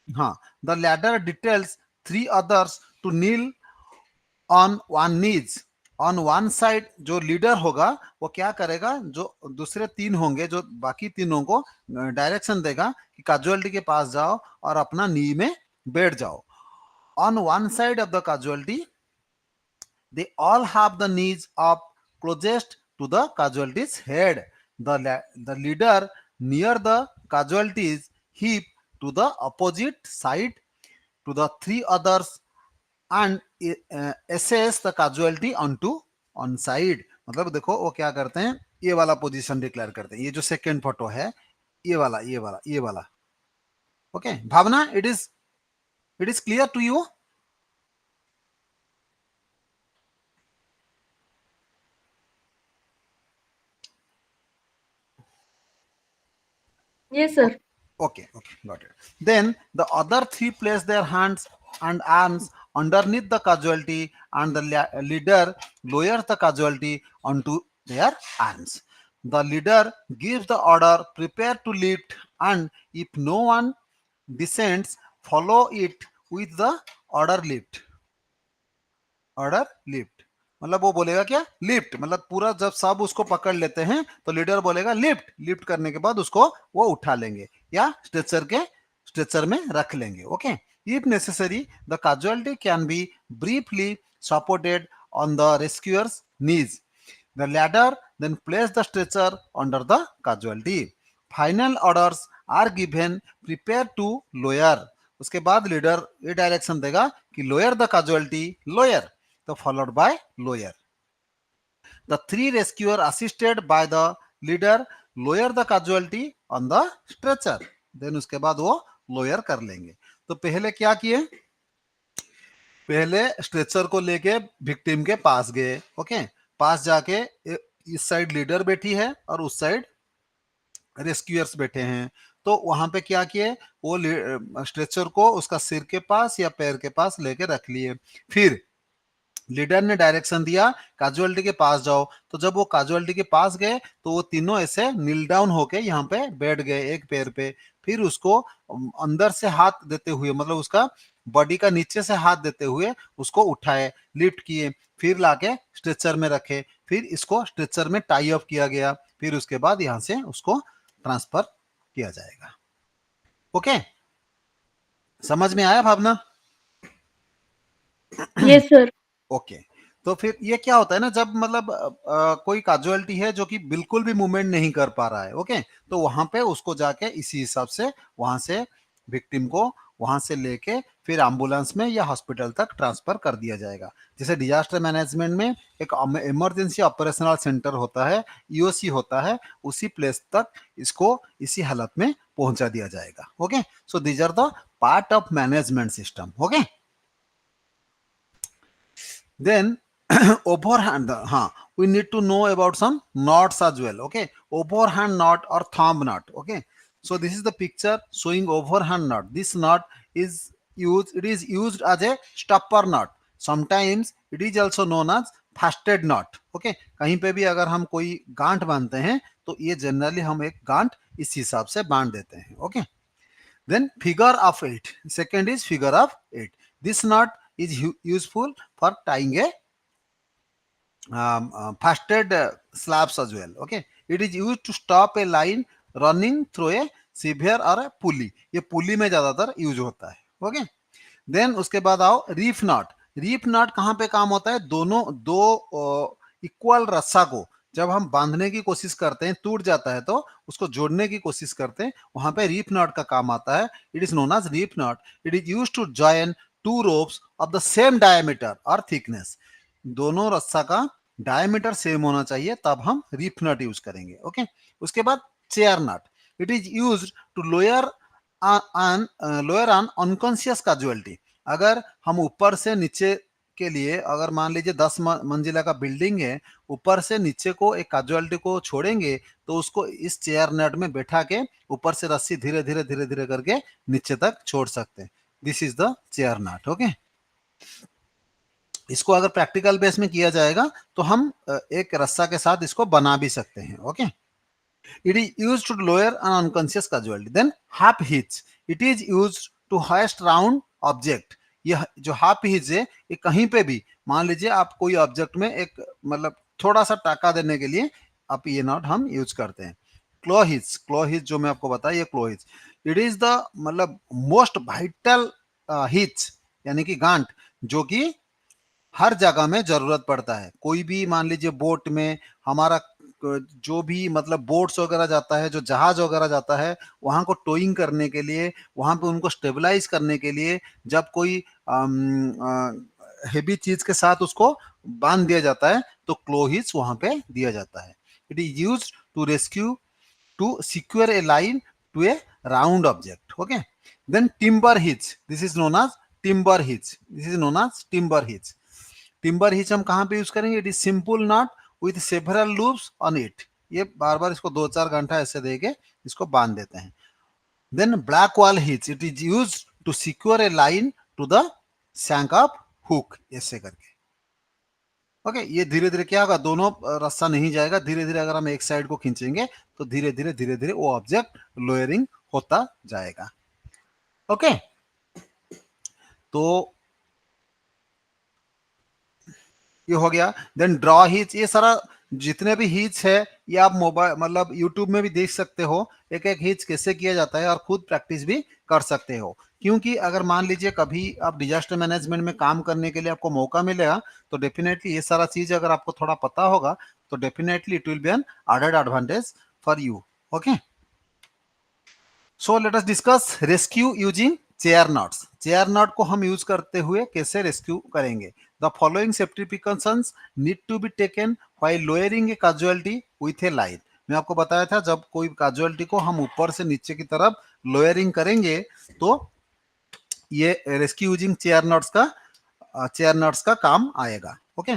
हाँ, the ladder details 3 others to kneel on one knees. On one side जो लीडर होगा वो क्या करेगा, जो दूसरे 3 होंगे, जो बाकी तीनों को डायरेक्शन देगा कि कैजुअलिटी के पास जाओ और अपना नी में बैठ जाओ. On one side of the casualty, they all have the knees up closest to the casualty's head. The leader near the casualty's hip to the opposite side to the 3 others and assess the casualty onto on side. मतलब देखो वो क्या करते हैं, ये वाला position declare करते हैं. ये जो सेकेंड फोटो है ये वाला. Okay Bhavana, it is clear to you? Yes, sir. Okay, got it. Then the other 3 place their hands and arms underneath the casualty and the leader lowers the casualty onto their arms. The leader gives the order, prepare to lift, and if no one descends, follow it with the order lift. Order lift मतलब वो बोलेगा क्या, lift. मतलब पूरा जब सब उसको पकड़ लेते हैं तो लीडर बोलेगा लिफ्ट. लिफ्ट करने के बाद उसको वो उठा लेंगे या स्ट्रेचर में रख लेंगे. Okay, if necessary the casualty can be briefly supported on the rescuers knees. The ladder then place the stretcher under the casualty. Final orders are given, prepare to lower. उसके बाद लीडर ये direction देगा कि lower the casualty, lower, तो followed by lower. The 3 rescuer assisted by the leader lower the casualty on the stretcher. Then उसके बाद वो lower कर लेंगे. तो पहले क्या किए, पहले स्ट्रेचर को लेके विक्टिम के पास गए. ओके, पास जाके इस साइड लीडर बैठी है और उस साइड रेस्क्यूअर्स बैठे हैं. तो वहां पे क्या किए, वो स्ट्रेचर को उसका सिर के पास या पैर के पास लेके रख लिए. फिर लीडर ने डायरेक्शन दिया कैजुअलिटी के पास जाओ. तो जब वो कैजुअलिटी के पास गए तो वो तीनों ऐसे नील डाउन होके यहाँ पे बैठ गए एक पैर पे. फिर उसको अंदर से हाथ देते हुए, मतलब उसका बॉडी का नीचे से हाथ देते हुए उसको उठाए, लिफ्ट किए, फिर लाके स्ट्रेचर में रखे. फिर इसको स्ट्रेचर में टाई अप किया गया. फिर उसके बाद यहाँ से उसको ट्रांसफर किया जाएगा. ओके, समझ में आया भावना? Yes, sir. ओके, तो फिर ये क्या होता है ना, जब मतलब कोई कैजुअलिटी है जो कि बिल्कुल भी मूवमेंट नहीं कर पा रहा है. ओके, तो वहां पे उसको जाके इसी हिसाब से वहां से विक्टिम को वहां से लेके फिर एम्बुलेंस में या हॉस्पिटल तक ट्रांसफर कर दिया जाएगा. जैसे डिजास्टर मैनेजमेंट में एक इमरजेंसी ऑपरेशनल सेंटर होता है, ईओसी होता है, उसी प्लेस तक इसको इसी हालत में पहुंचा दिया जाएगा. Okay, so these are the part of management system. Okay, then overhand, we need to know about some knots as well. Okay, overhand knot or thumb knot. Okay, so this is the picture showing overhand knot. This knot is used as a stopper knot. Sometimes it is also known as fasted knot. Okay, कहीं पे भी अगर हम कोई गांठ बांधते हैं तो ये जनरली हम एक गांठ इस हिसाब से बांध देते हैं. Okay, then figure of 8. Second is figure of 8. This knot is useful for tying a fastered slabs as well. Okay, it is used to stop a line running through a severe or a pulley. ये पुली में ज्यादातर use होता है. Okay, then उसके बाद आओ reef not. Reef not कहाँ पे काम होता है, दोनों दो इक्वल रस्सा को जब हम बांधने की कोशिश करते हैं, टूट जाता है तो उसको जोड़ने की कोशिश करते हैं, वहां पे रीफ नॉट का काम आता है. It is known as reef knot. It is used to join 2 ropes of the same diameter or thickness. दोनों रस्सा का डायमीटर सेम होना चाहिए, तब हम रीफ नट यूज करेंगे. ओके. उसके बाद chair knot. It is used to lower on unconscious casualty. अगर हम ऊपर से नीचे के लिए, अगर मान लीजिए 10 मंजिला का बिल्डिंग है, ऊपर से नीचे को एक कैजुअलिटी को छोड़ेंगे तो उसको इस चेयर नेट में बैठा के ऊपर से रस्सी धीरे धीरे धीरे धीरे करके नीचे तक छोड़ सकते हैं. This is the chair knot. Okay. इसको अगर प्रैक्टिकल बेस में किया जाएगा तो हम एक रस्सा के साथ इसको बना भी सकते हैं. Okay. It is used to lower an unconscious casualty. Then half hitch. It is used to hoist round object. यह जो हाफ हिच है, ये कहीं पे भी, मान लीजिए आप कोई ऑब्जेक्ट में एक मतलब थोड़ा सा टाका देने के लिए आप ये नॉट हम यूज करते हैं. क्लो हिच. क्लो हिच जो मैं आपको बताया, ये क्लो हिच. इट इज द मतलब मोस्ट वाइटल हिच, यानी कि गांठ, जो कि हर जगह में जरूरत पड़ता है. कोई भी मान लीजिए बोट में हमारा जो भी मतलब बोट्स वगैरह जाता है, जो जहाज वगैरह जाता है, वहां को टोइंग करने के लिए, वहां पे उनको स्टेबलाइज करने के लिए जब कोई हेवी चीज के साथ उसको बांध दिया जाता है तो क्लोहिच वहां पे दिया जाता है. It is used to rescue to secure a line to a round object. Okay. Then timber hitch. This is known as timber hitch. This is known as timber hitch. Timber hitch हम कहां पे use करेंगे? It is simple knot with several loops on it. ये बार बार इसको 2-4 घंटा ऐसे देके इसको बांध देते हैं. Then black wall hitch. It is use to secure a line to the shank of hook. ऐसे करके. ओके. ये धीरे धीरे क्या होगा, दोनों रास्ता नहीं जाएगा. धीरे धीरे अगर हम एक साइड को खींचेंगे तो धीरे धीरे धीरे धीरे वो ऑब्जेक्ट लोअरिंग होता जाएगा. ओके. तो ये हो गया. Then draw hitch. ये सारा जितने भी हिच है ये आप मोबाइल मतलब यूट्यूब में भी देख सकते हो, एक एक हिच कैसे किया जाता है, और खुद प्रैक्टिस भी कर सकते हो. क्योंकि अगर मान लीजिए कभी आप डिजास्टर मैनेजमेंट में काम करने के लिए आपको मौका मिलेगा तो डेफिनेटली ये सारा चीज अगर आपको थोड़ा पता होगा तो definitely it will be an added advantage for you. Okay. So let us discuss rescue using chair knots. Chair knot को हम यूज करते हुए कैसे रेस्क्यू करेंगे? The following safety precautions need to be taken while lowering a casualty with a line. मैं आपको बताया था जब कोई कैजुअलिटी को हम ऊपर से नीचे की तरफ लोअरिंग करेंगे तो ये रेस्क्यू यूजिंग चेयर नॉट्स का काम आएगा. Okay.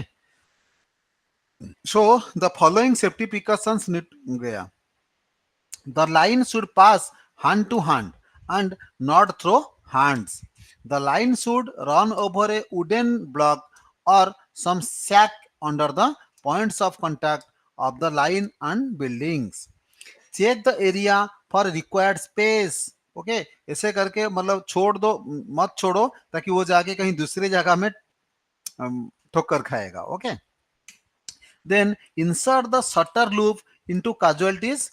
So the following safety precautions need गया. The line should pass hand to hand and not through hands. The line should run over a wooden block or some sack under the points of contact of the line and buildings. Check the area for required space. Okay. ऐसे करके मतलब छोड़ दो, मत छोड़ो ताकि वो जाके कहीं दूसरी जगह में ठोकर खाएगा. Okay. Then insert the shorter loop into casualties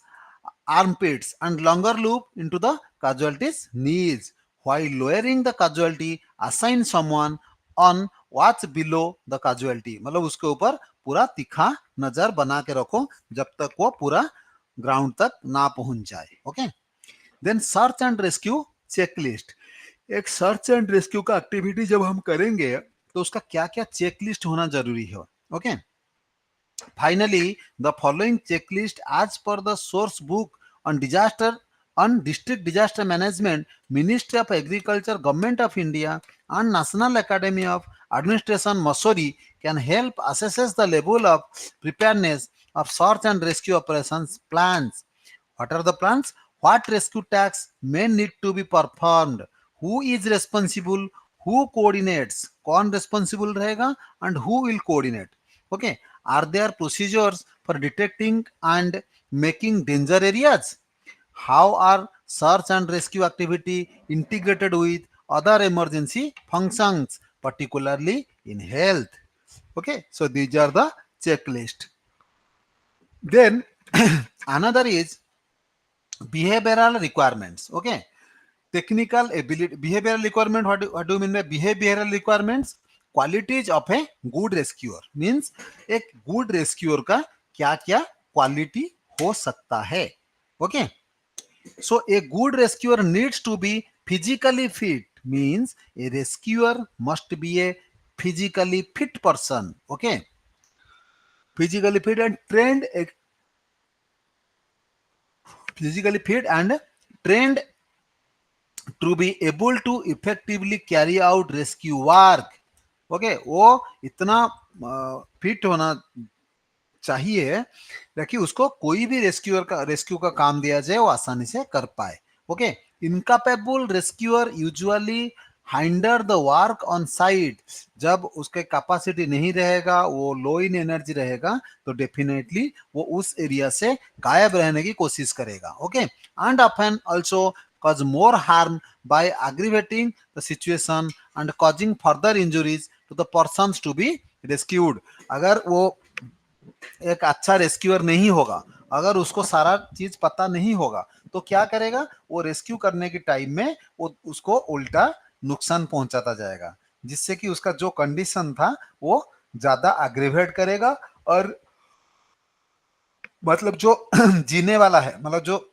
armpits and longer loop into the casualty's knees. While lowering the casualty, assign someone on watch below the casualty. मतलब उसके ऊपर पूरा तीखा नजर बना के रखो जब तक वो पूरा ग्राउंड तक ना पहुंच जाए. Okay. Then search and rescue checklist. एक सर्च एंड रेस्क्यू का एक्टिविटी जब हम करेंगे तो उसका क्या क्या चेकलिस्ट होना जरूरी है. Okay. Finally, the following checklist as per the source book on district disaster management, Ministry of Agriculture, Government of India and National Academy of Administration, Missouri can help assess the level of preparedness of search and rescue operations plans. What are the plans? What rescue tasks may need to be performed? Who is responsible? Who coordinates? कौन responsible रहेगा and who will coordinate? Okay. Are there procedures for detecting and making danger areas? How are search and rescue activity integrated with other emergency functions, particularly in health? Okay, so these are the checklist. Then another is behavioral requirements. Okay, technical ability, behavioral requirement. What do you mean by behavioral requirements? Qualities of a good rescuer means एक good rescuer का क्या क्या quality हो सकता है. Okay. So a good rescuer needs to be physically fit. means a rescuer must be a physically fit person. Okay, physically fit and trained, physically fit and trained to be able to effectively carry out rescue work. Okay, वो इतना fit होना चाहिए ताकि उसको कोई भी rescue का काम दिया जाए वो आसानी से कर पाए. Okay, incapable rescuer usually hinder the work on site. जब उसके कैपेसिटी नहीं रहेगा, वो लो इन एनर्जी रहेगा, तो डेफिनेटली वो उस एरिया से गायब रहने की कोशिश करेगा. Okay, and often also cause more harm by aggravating the situation and causing further injuries to the persons to be rescued. अगर वो एक अच्छा रेस्क्यूअर नहीं होगा, अगर उसको सारा चीज पता नहीं होगा, तो क्या करेगा, वो रेस्क्यू करने के टाइम में वो उसको उल्टा नुकसान पहुंचाता जाएगा, जिससे कि उसका जो कंडीशन था वो ज्यादा अग्रेवेट करेगा और मतलब जो जीने वाला है, मतलब जो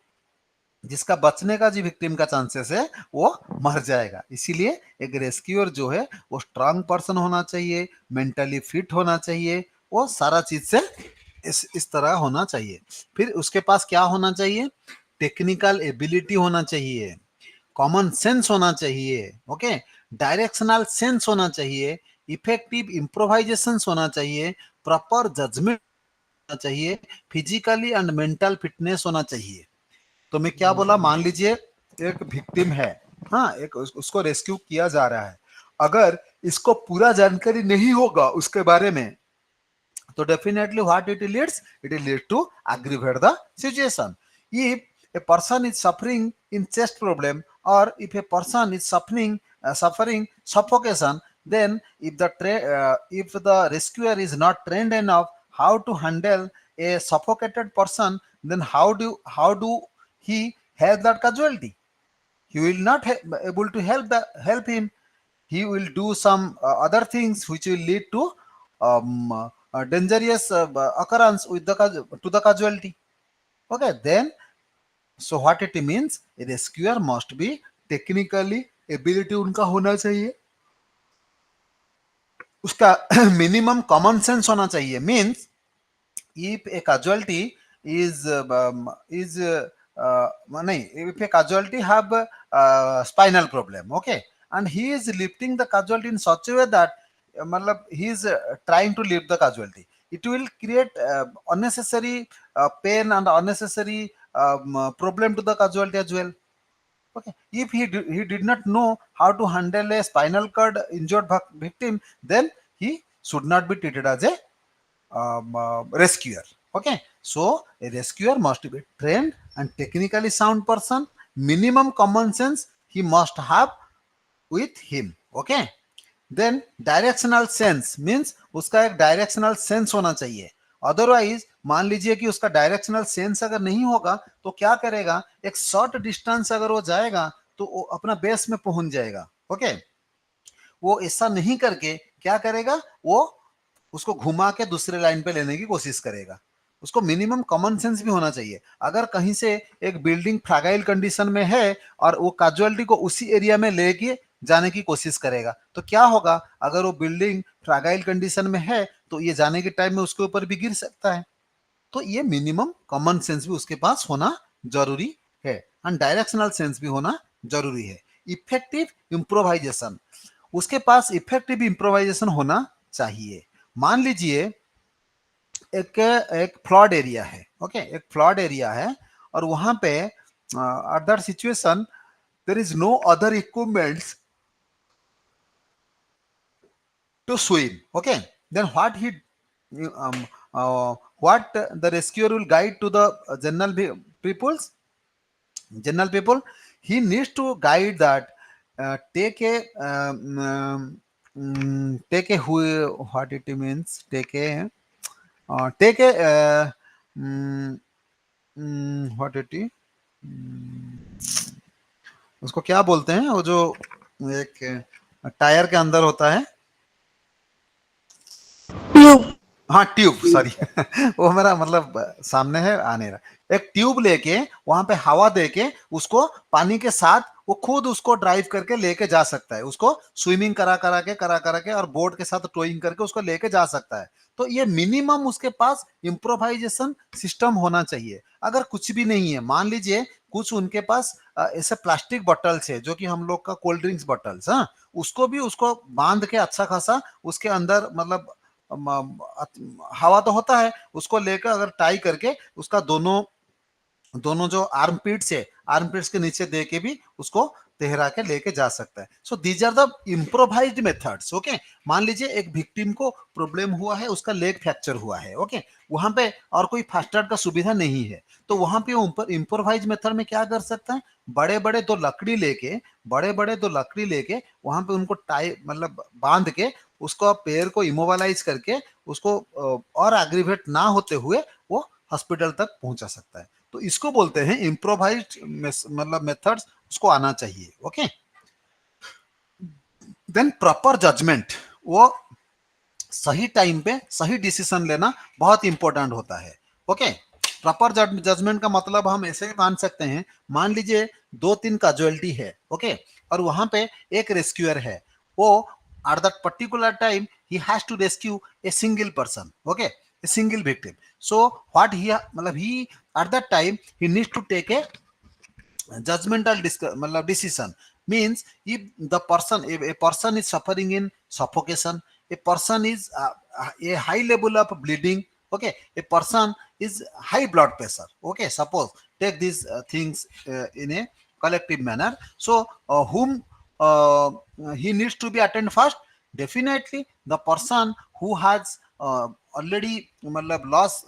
जिसका बचने का जो विक्टिम का चांसेस है वो मर जाएगा. इसीलिए एक रेस्क्यूअर जो है वो स्ट्रांग पर्सन होना चाहिए, मेंटली फिट होना चाहिए, वो सारा चीज से इस तरह होना चाहिए. फिर उसके पास क्या होना चाहिए, टेक्निकल एबिलिटी होना चाहिए, कॉमन सेंस होना चाहिए. ओके, डायरेक्शनल सेंस होना चाहिए, इफेक्टिव इम्प्रोवाइजेशन होना चाहिए, प्रॉपर जजमेंट होना चाहिए, फिजिकली एंड मेंटल फिटनेस होना चाहिए. तो मैं क्या बोला, मान लीजिए एक विक्टिम है, हाँ, एक उसको रेस्क्यू किया जा रहा है, अगर इसको पूरा जानकारी नहीं होगा उसके बारे में, तो definitely what it leads, it will lead to aggravate the situation. If a person is suffering in chest problem, or if a person is suffering suffocation, then if the rescuer is not trained enough how to handle a suffocated person, then how do he help that casualty? He will not able to help him. He will do some other things which will lead to dangerous occurrence with to the casualty. Okay, then so what it means, a rescuer must be technically ability उनका होना चाहिए, उसका minimum common sense होना चाहिए. Means if a casualty is if a casualty have spinal problem, okay, and he is lifting the casualty in such a way that मतलब he is trying to lift the casualty, it will create unnecessary pain and unnecessary problem to the casualty as well. Okay, if he did not know how to handle a spinal cord injured victim, then he should not be treated as a rescuer. Okay, so a rescuer must be trained and technically sound person. Minimum common sense he must have with him. Okay, then directional sense means उसका एक directional sense होना चाहिए. Otherwise मान लीजिए कि उसका directional sense अगर नहीं होगा तो क्या करेगा, एक शॉर्ट डिस्टेंस अगर वो जाएगा तो वो अपना बेस में पहुंच जाएगा. ओके, वो ऐसा नहीं करके क्या करेगा, वो उसको घुमा के दूसरे लाइन पे लेने की कोशिश करेगा. उसको मिनिमम कॉमन सेंस भी होना चाहिए. अगर कहीं से एक बिल्डिंग फ्रैगाइल कंडीशन में है और वो कैजुअलिटी को उसी एरिया में लेके जाने की कोशिश करेगा, तो क्या होगा, अगर वो बिल्डिंग फ्रैगाइल कंडीशन में है तो ये जाने के टाइम में उसके ऊपर भी गिर सकता है. तो ये मिनिमम कॉमन सेंस भी उसके पास होना जरूरी है एंड डायरेक्शनल सेंस भी होना जरूरी है. इफेक्टिव इम्प्रोवाइजेशन, उसके पास इफेक्टिव इम्प्रोवाइजेशन होना चाहिए. मान लीजिए एक एक फ्लड एरिया है. ओके, एक फ्लड एरिया है और वहां पे at that situation there is no other equipments to swim. Okay, then what the rescuer will guide to the general people, he needs to guide that take a who, what it means, take a what it is, उसको क्या बोलते हैं, वो जो एक tyre के अंदर होता है, ट्यूब. हाँ ट्यूब, सॉरी वो मेरा मतलब सामने है, आ नहीं रहा। एक ट्यूब लेके वहां पे हवा देके उसको पानी के साथ वो खुद उसको ड्राइव करके लेके जा सकता है, उसको स्विमिंग करा करा के और बोर्ड के साथ टोइंग करके उसको लेके जा सकता है। तो ये मिनिमम उसके पास इम्प्रोवाइजेशन सिस्टम होना चाहिए। अगर कुछ भी नहीं है, मान लीजिए कुछ उनके पास ऐसे प्लास्टिक बॉटल्स है जो कि हम लोग का कोल्ड ड्रिंक्स बॉटल्स, हाँ, उसको भी उसको बांध के अच्छा खासा उसके अंदर मतलब हवा तो होता है, उसको लेकर अगर टाई करके उसका दोनों दोनों जो आर्म पिट्स है, आर्म पिट्स के नीचे दे के भी उसको तेहरा के लेके जा सकता है। So these are the improvised methods. Okay, मान लीजिए एक विक्टिम को प्रॉब्लम हुआ है, उसका लेग फ्रैक्चर हुआ है, ओके, वहां पे और कोई फास्ट एड का सुविधा नहीं है, तो वहां पे ऊपर इम्प्रोवाइज मेथड में क्या कर सकता है, बड़े बड़े दो लकड़ी लेके वहां पे उनको टाई मतलब बांध के उसको पैर को इमोबलाइज करके उसको और एग्रीवेट ना होते हुए वो हॉस्पिटल तक पहुंचा सकता है। तो इसको बोलते हैं इम्प्रोवाइज्ड मतलब मेथड्स, उसको आना चाहिए। ओके, देन प्रॉपर जजमेंट, वो सही टाइम पे सही डिसीजन लेना बहुत इंपॉर्टेंट होता है। ओके, प्रॉपर जजमेंट का मतलब हम ऐसे भी मान सकते हैं, मान लीजिए दो तीन कैजुअलिटी है, ओके, और वहां पे एक रेस्क्यूअर है, वो at that particular time he has to rescue a single person, okay, a single victim. So what he मतलब he at that time he needs to take a judgmental मतलब decision, means if the person, if a person is suffering in suffocation, a person is a high level of bleeding, okay, a person is high blood pressure, okay, suppose take these things in a collective manner. So whom uh, he needs to be attended first, definitely the person who has already matlab,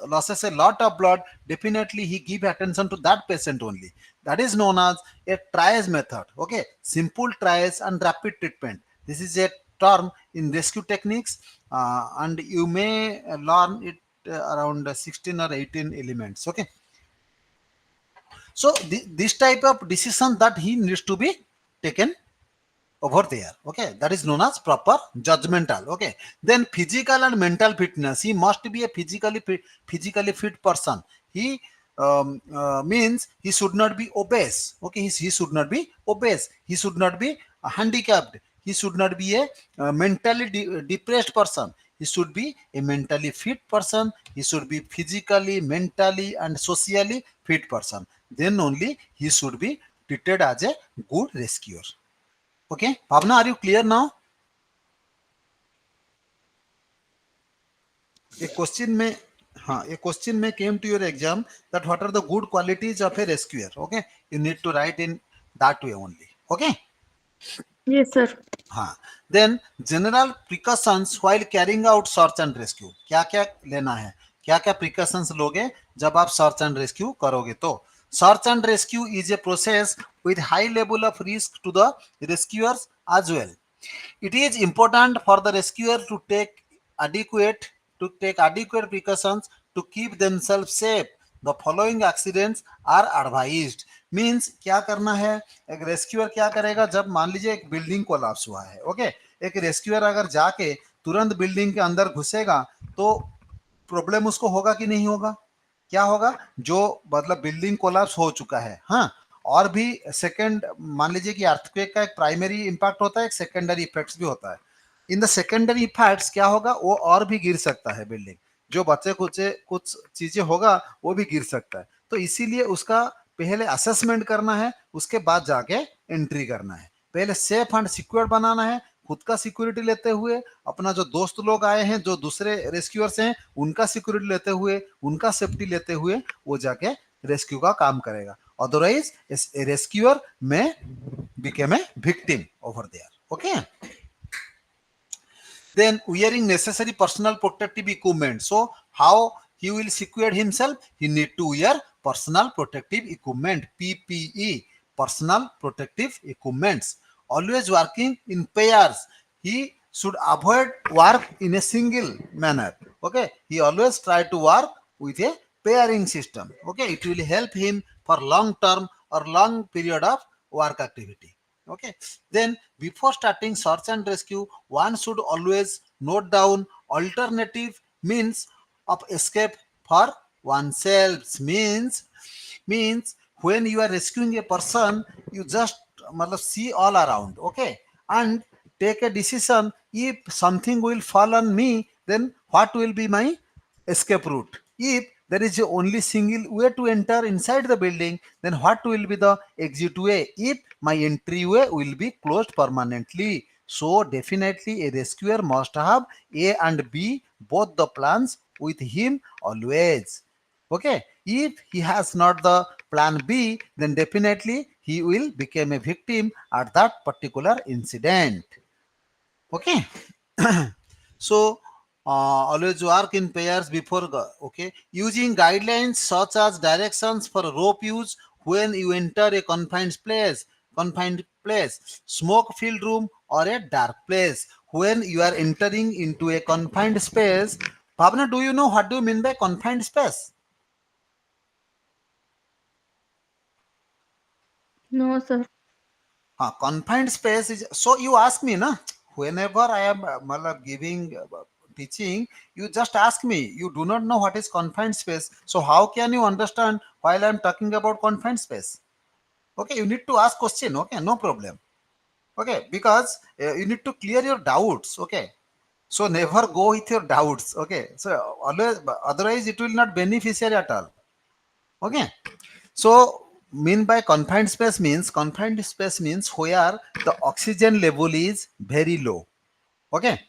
losses a lot of blood, definitely he give attention to that patient only. That is known as a triage method. Okay, simple triage and rapid treatment, this is a term in rescue techniques, and you may learn it around 16 or 18 elements. Okay, so this type of decision that he needs to be taken over there, okay, that is known as proper judgmental. Okay, then physical and mental fitness, he must be a physically fit person. He means he should not be obese, okay, he should not be obese, he should not be handicapped, he should not be a mentally depressed person, he should be a mentally fit person, he should be physically, mentally and socially fit person, then only he should be treated as a good rescuer. Okay, Bhavna, are you clear now? A question may, a question may came to your exam that what are the good qualities of a rescuer? Okay, you need to write in that way only. Okay, Yes, sir. हाँ, then general precautions while carrying out search and rescue, क्या क्या लेना है, क्या क्या precautions लोगे जब आप search and rescue करोगे? तो search and rescue is a process with high level of risk to the rescuers as well. It is important for the rescuer to adequate take adequate precautions to keep themselves safe. The following accidents are advised. Means क्या करना है, एक rescuer क्या करेगा जब मान लीजिए एक बिल्डिंग कोलैप्स हुआ है, ओके, एक रेस्क्यूअर अगर जाके तुरंत बिल्डिंग के अंदर घुसेगा तो प्रॉब्लम उसको होगा कि नहीं होगा? क्या होगा, जो मतलब बिल्डिंग कोलैप्स हो चुका है, हाँ, और भी सेकंड, मान लीजिए कि अर्थक्वेक का एक प्राइमरी इंपैक्ट होता है, एक सेकेंडरी इफेक्ट्स भी होता है। इन द सेकेंडरी इफेक्ट्स क्या होगा, वो और भी गिर सकता है बिल्डिंग, जो बच्चे कुछ कुछ चीजें होगा वो भी गिर सकता है। तो इसीलिए उसका पहले असेसमेंट करना है, उसके बाद जाके एंट्री करना है। पहले सेफ एंड सिक्योर बनाना है, खुद का सिक्योरिटी लेते हुए, अपना जो दोस्त लोग आए हैं जो दूसरे रेस्क्यूअर्स हैं उनका सिक्योरिटी लेते हुए, उनका सेफ्टी लेते हुए वो जाके रेस्क्यू का काम करेगा। अदरवाइज रेस्क्यूअर में became a victim over there. Okay, then wearing necessary personal protective equipment. So how he will secure himself, he need to wear personal protective equipment, PPE, personal protective equipments. Always working in pairs, he should avoid work in a single manner. Okay, he always try to work with a pairing system. Okay, it will help him for long term or long period of work activity. Okay, then before starting search and rescue, one should always note down alternative means of escape for oneself. Means when you are rescuing a person, you just matlab, see all around, okay, and take a decision. If something will fall on me, then what will be my escape route? If there is a only single way to enter inside the building, then what will be the exit way? If my entryway will be closed permanently. So definitely a rescuer must have A and B both the plans with him always. Okay, if he has not the plan B, then definitely he will become a victim at that particular incident. Okay. So always work in pairs before okay, using guidelines such as directions for rope use when you enter a confined place, smoke filled room, or a dark place. When you are entering into a confined space, Bhavna, do you know what do you mean by confined space? No, sir. Confined space is, so you ask me na, whenever I am matlab giving teaching, you just ask me. You do not know what is confined space, so how can you understand while I am talking about confined space? Okay, you need to ask question. Okay, no problem. Okay, because you need to clear your doubts. Okay, so never go with your doubts. Okay, so always, otherwise it will not beneficiary at all. Okay, so mean by confined space means where the oxygen level is very low. Okay,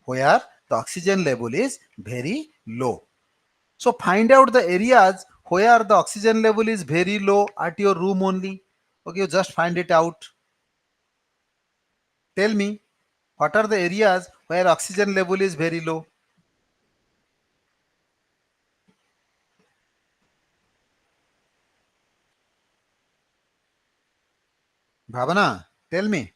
where the oxygen level is very low. So find out the areas where the oxygen level is very low at your room only. Okay, you just find it out. Tell me, what are the areas where oxygen level is very low? Bhavana, tell me.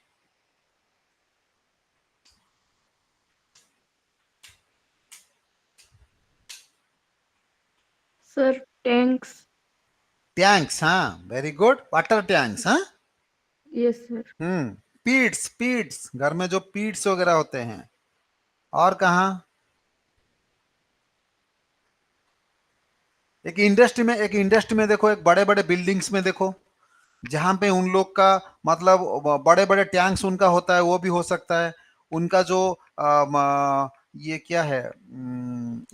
Sir, tanks. Tanks, huh? Very good. Water tanks, huh? Yes, sir. Pitt's Pitt's, घर में जो Pitt's वगैरह होते हैं। और कहाँ? एक industry में देखो, एक बड़े बड़े बिल्डिंग्स में देखो, जहां पे उन लोग का मतलब बड़े बड़े टैंक्स उनका होता है, वो भी हो सकता है। उनका जो ये क्या है,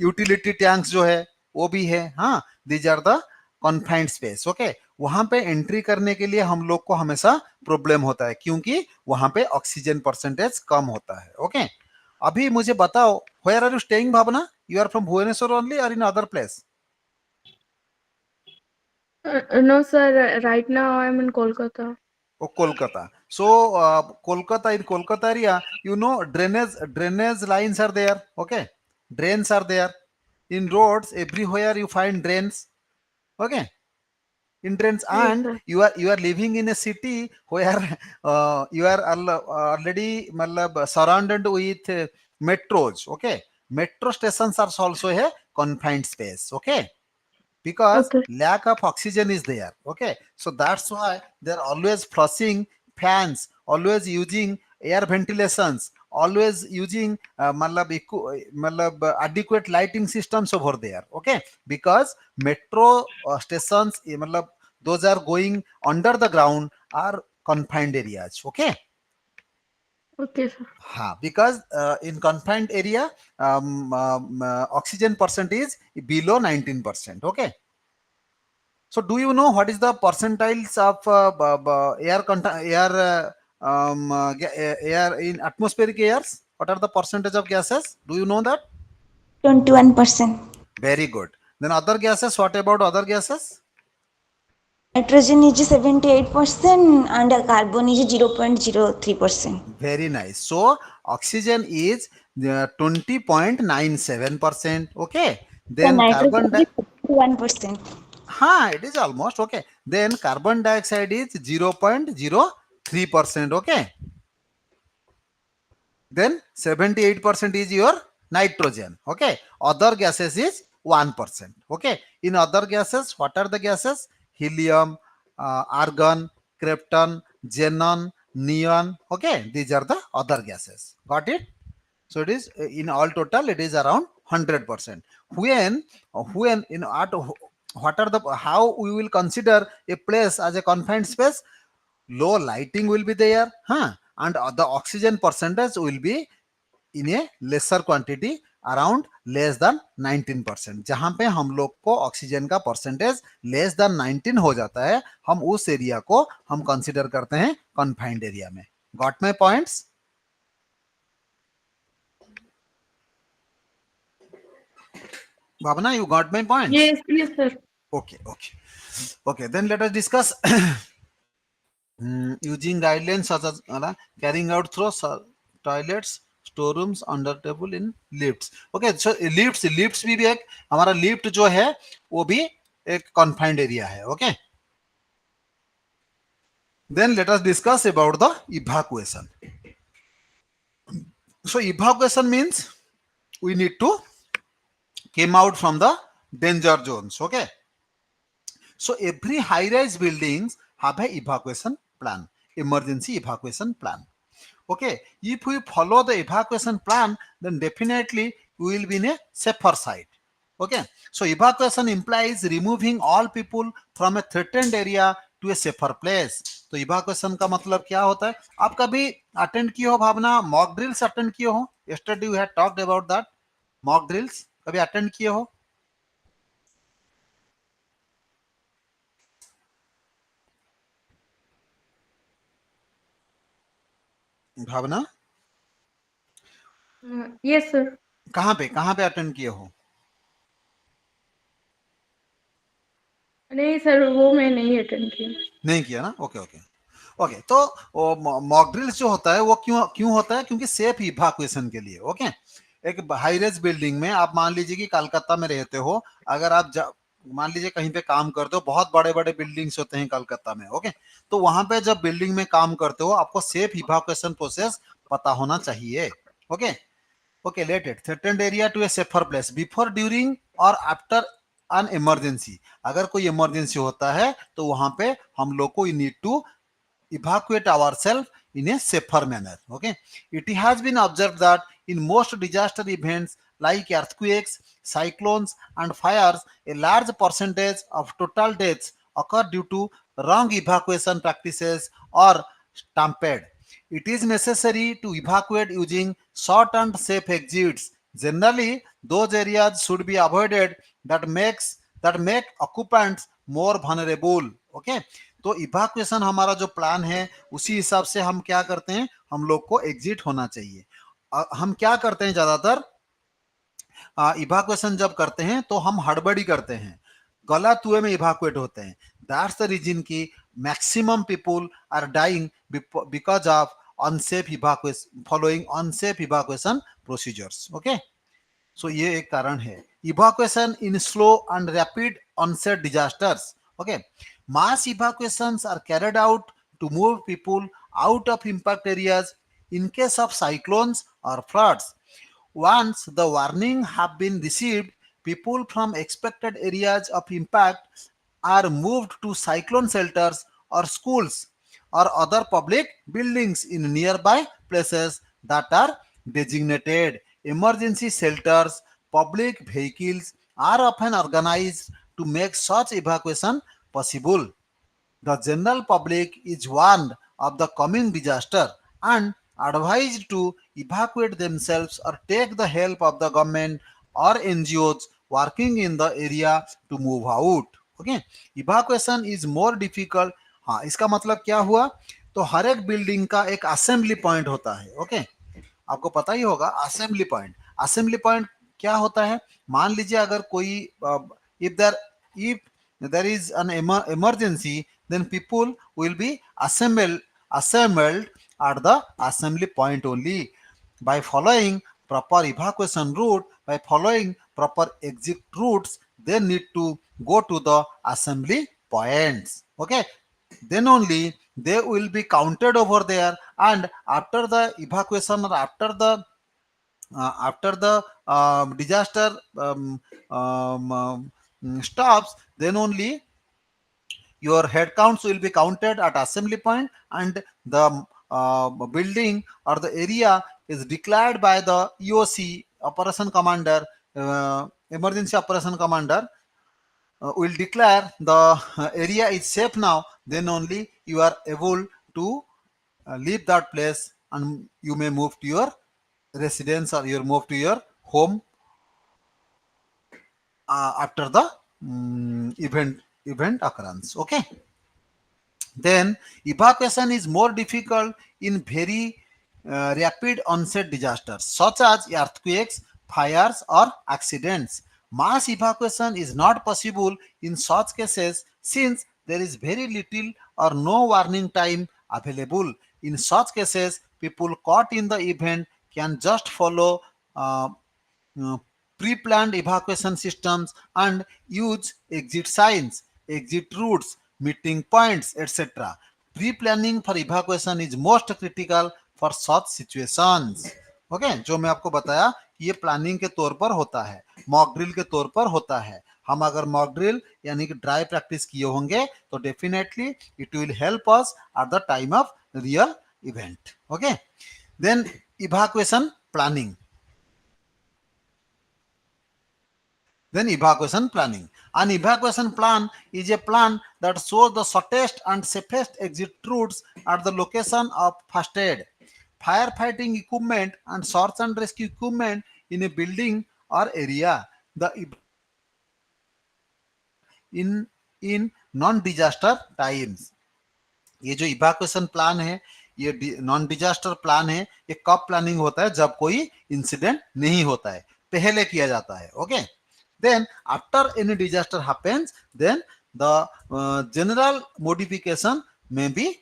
यूटिलिटी टैंक्स जो है वो भी है। हाँ, these are the confined space. Okay, वहां पे एंट्री करने के लिए हम लोग को हमेशा प्रॉब्लम होता है, क्योंकि वहां पे ऑक्सीजन परसेंटेज कम होता है। ओके, अभी मुझे बताओ, where are you staying Bhavna? You are from Bhubaneswar only or in other place? No, sir. Right now I'm in Kolkata. Oh, Kolkata. So, Kolkata, in Kolkata area, you know, drainage lines are there. Okay, drains are there. In roads, everywhere you find drains. Okay, in drains, Yes, and sir. you are living in a city where you are already matlab, surrounded with metros. Okay, metro stations are also a confined space. Okay, because Okay. lack of oxygen is there. Okay, so that's why they're always flushing fans, always using air ventilations, always using adequate lighting systems over there. Okay, because metro stations those are going under the ground, are confined areas. Okay, Okay, sir. because in confined area, oxygen percent is below 19%. Okay, so, do you know what is the percentiles of air in atmospheric airs? What are the percentage of gases? Do you know that? 21%. Very good. Then other gases. What about other gases? Nitrogen is 78% and carbon is 0.03%. Very nice. So, oxygen is 20.97%. Okay. The Then nitrogen is 51%. it is almost okay. Then carbon dioxide is 0.03%. Okay. Then 78% is your nitrogen. Okay, other gases is 1%. Okay, in other gases, what are the gases? Helium, argon, krypton, xenon, neon. Okay, these are the other gases. Got it? So it is in all total it is around 100%. When in at what are the how we will consider a place as a confined space? Low lighting will be there, huh? And the oxygen percentage will be in a lesser quantity, around less than 19%. जहां पे हम लोग को oxygen का percentage less than 19 हो जाता है, हम उस एरिया को हम कंसीडर करते हैं कन्फाइंड एरिया में. Got my points? Bhavana, you got my points? Yes, yes, sir. Okay. Then let us discuss using guidelines such as carrying out through toilets, storerooms, under table in lifts. Okay, so lifts भी एक हमारा lift जो है वो भी एक confined area है. Okay. Then let us discuss about the evacuation. So evacuation means we need to came out from the danger zones. Okay. So every high-rise buildings have a evacuation plan, emergency evacuation plan. Okay, if we follow the evacuation plan, then definitely we will be in a safer side. Okay, so evacuation implies removing all people from a threatened area to a safer place. तो evacuation का मतलब क्या होता है? आप कभी attend किए हो भावना, मॉक ड्रिल्स अटेंड किए हो? Yesterday we had talked about that mock drills, कभी अटेंड किए हो? भावना, Yes, sir. कहाँ पे अटेंड किए हो? नहीं सर, वो मैं नहीं अटेंड किया. नहीं किया ना? ओके. तो मॉक ड्रिल्स जो होता है वो क्यों होता है? क्योंकि सेफ इवैक्यूएशन के लिए. ओके, एक हाई रेज बिल्डिंग में आप मान लीजिए कि कलकत्ता में रहते हो, अगर आप मान लीजिए कहीं पे काम करते हो, बहुत बड़े बड़े बिल्डिंग्स होते हैं कलकत्ता में. ओके, तो वहां पे जब बिल्डिंग में काम करते हो, आपको सेफ इवैक्यूएशन प्रोसेस पता होना चाहिए. Okay, let it threatened area to a safer place before, during और आफ्टर अन इमरजेंसी. अगर कोई इमरजेंसी होता है तो वहां पे हम लोग को need to evacuate ourselves in a safer manner. Okay, it has been observed that in most disaster events like earthquakes, cyclones and fires, a large percentage of total deaths occur due to wrong evacuation practices or stampede. It is necessary to evacuate using short and safe exits. Generally, those areas should be avoided that make occupants more vulnerable. Okay, तो evacuation हमारा जो plan है उसी हिसाब से हम क्या करते हैं, हम लोग को एग्जिट होना चाहिए. हम क्या करते हैं, ज्यादातर इवैक्यूएशन जब करते हैं तो हम हड़बड़ी करते हैं, गलत वे में इवैक्यूएट होते हैं. दैट्स द रीजन की maximum people are dying because of unsafe evacuation, following unsafe evacuation procedures. Okay, so ये एक कारण है. Evacuation in slow and rapid onset disasters. Okay, mass evacuations are carried out to move people out of impact areas in case of cyclones or floods. Once the warning have been received, people from expected areas of impact are moved to cyclone shelters or schools or other public buildings in nearby places that are designated. Emergency shelters, public vehicles are often organized to make such evacuation possible. The general public is warned of the coming disaster and advised to evacuate themselves or take the help of the government or NGOs working in the area to move out. Okay, evacuation is more difficult. हाँ, इसका मतलब क्या हुआ? तो हर एक building का एक assembly point होता है. ओके, आपको पता ही होगा असेंबली पॉइंट क्या होता है. मान लीजिए अगर कोई if there is an emergency, then people will be assembled at the assembly point only. By following proper evacuation route, by following proper exit routes, they need to go to the assembly points. Okay, then only they will be counted over there, and after the evacuation or after the disaster stops, then only your head counts will be counted at assembly point, and the building or the area is declared by the EOC operation commander emergency operation commander will declare the area is safe now, then only you are able to leave that place and you may move to your residence or you move to your home after the event occurrence. Okay. Then evacuation is more difficult in very rapid onset disasters such as earthquakes, fires, or accidents. Mass evacuation is not possible in such cases since there is very little or no warning time available. In such cases, people caught in the event can just follow uh, uh, pre-planned evacuation systems and use exit signs, exit routes, meeting points, etc. Pre-planning for evacuation is most critical for such situations. Okay जो मैं आपको बताया ये planning के तौर पर होता है, मॉक ड्रिल के तौर पर होता है. हम अगर मॉक ड्रिल यानी कि ड्राई प्रैक्टिस किए होंगे तो definitely it will help us at the time of real event. Okay, then evacuation planning. Then evacuation planning. An evacuation plan is a plan that shows the shortest and safest exit routes at the location of first aid, firefighting equipment and search and rescue equipment in a building or area. The in non-disaster times. ये जो evacuation plan है ये non disaster plan है. ये कब planning होता है? जब कोई इंसिडेंट नहीं होता है, पहले किया जाता है. Okay, then after any disaster happens, then the general modification may be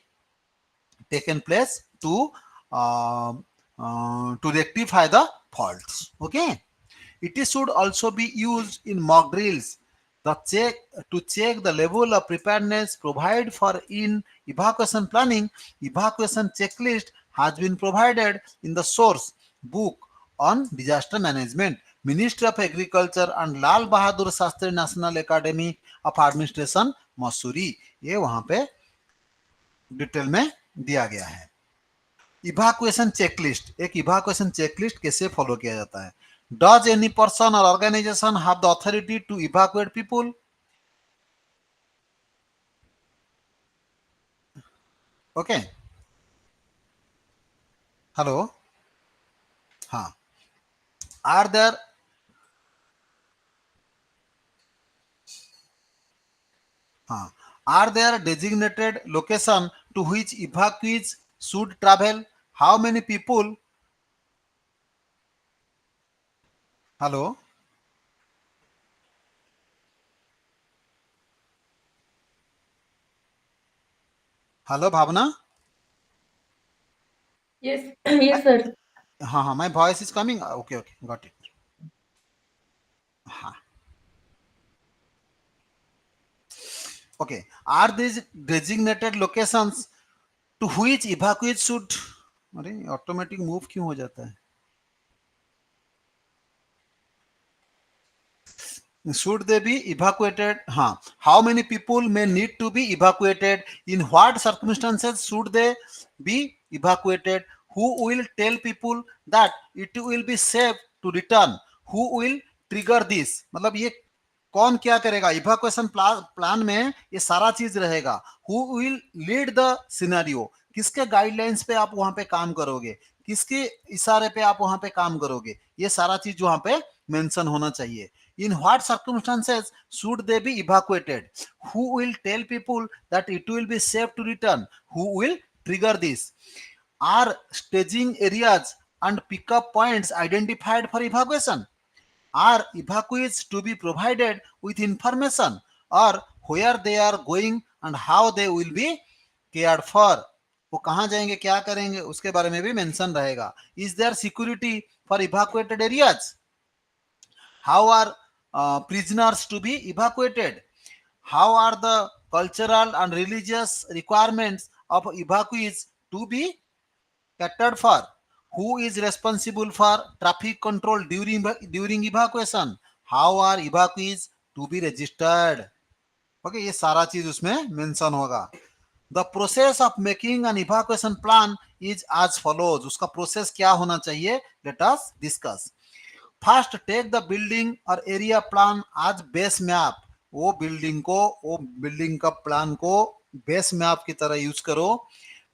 taken place to rectify the faults. Okay, it should also be used in mock drills to check the level of preparedness. Provide for in evacuation planning. Evacuation checklist has been provided in the source book on disaster management, Ministry of Agriculture and Lal Bahadur Shastri National Academy of Administration Mussoorie. ये वहां पे detail में दिया गया है. Evacuation checklist. एक evacuation checklist कैसे follow किया जाता है? Does any person or organisation have the authority to evacuate people? Okay, hello, हाँ. Are there Are there designated location to which evacuees should travel? How many people? Hello? Hello, Bhavana? Yes, yes, sir. My voice is coming. Okay, got it. Okay, are these designated locations to which evacuees should? अरे automatic move क्यों हो जाता है? Should they be evacuated? How many people may need to be evacuated? In what circumstances should they be evacuated? Who will tell people that it will be safe to return? Who will trigger this? मतलब ये कौन क्या करेगा? Evacuation plan में ये सारा चीज रहेगा. Who will lead the scenario? किसके गाइडलाइंस पे आप वहां पे काम करोगे? किसके इशारे पे आप वहां पे काम करोगे? ये सारा चीज वहां पे मेंशन होना चाहिए. In what circumstances should they be evacuated? Who will tell people that it will be safe to return? Who will trigger this? Are staging areas and pickup points identified for evacuation? Are evacuees to be provided with information or where they are going and how they will be cared for? वो कहाँ जाएंगे, क्या करेंगे, उसके बारे में भी mention रहेगा. Is there security for evacuated areas? How are prisoners to be evacuated? How are the cultural and religious requirements of evacuees to be catered for? Who is responsible for traffic control during evacuation? How are evacuees to be registered? Okay, ये सारा चीज उसमें mention होगा. The process of making an evacuation plan is as follows. उसका process क्या होना चाहिए? Let us discuss. First take the building और area plan as base map, वो बिल्डिंग का प्लान को बेस मैप की तरह यूज करो।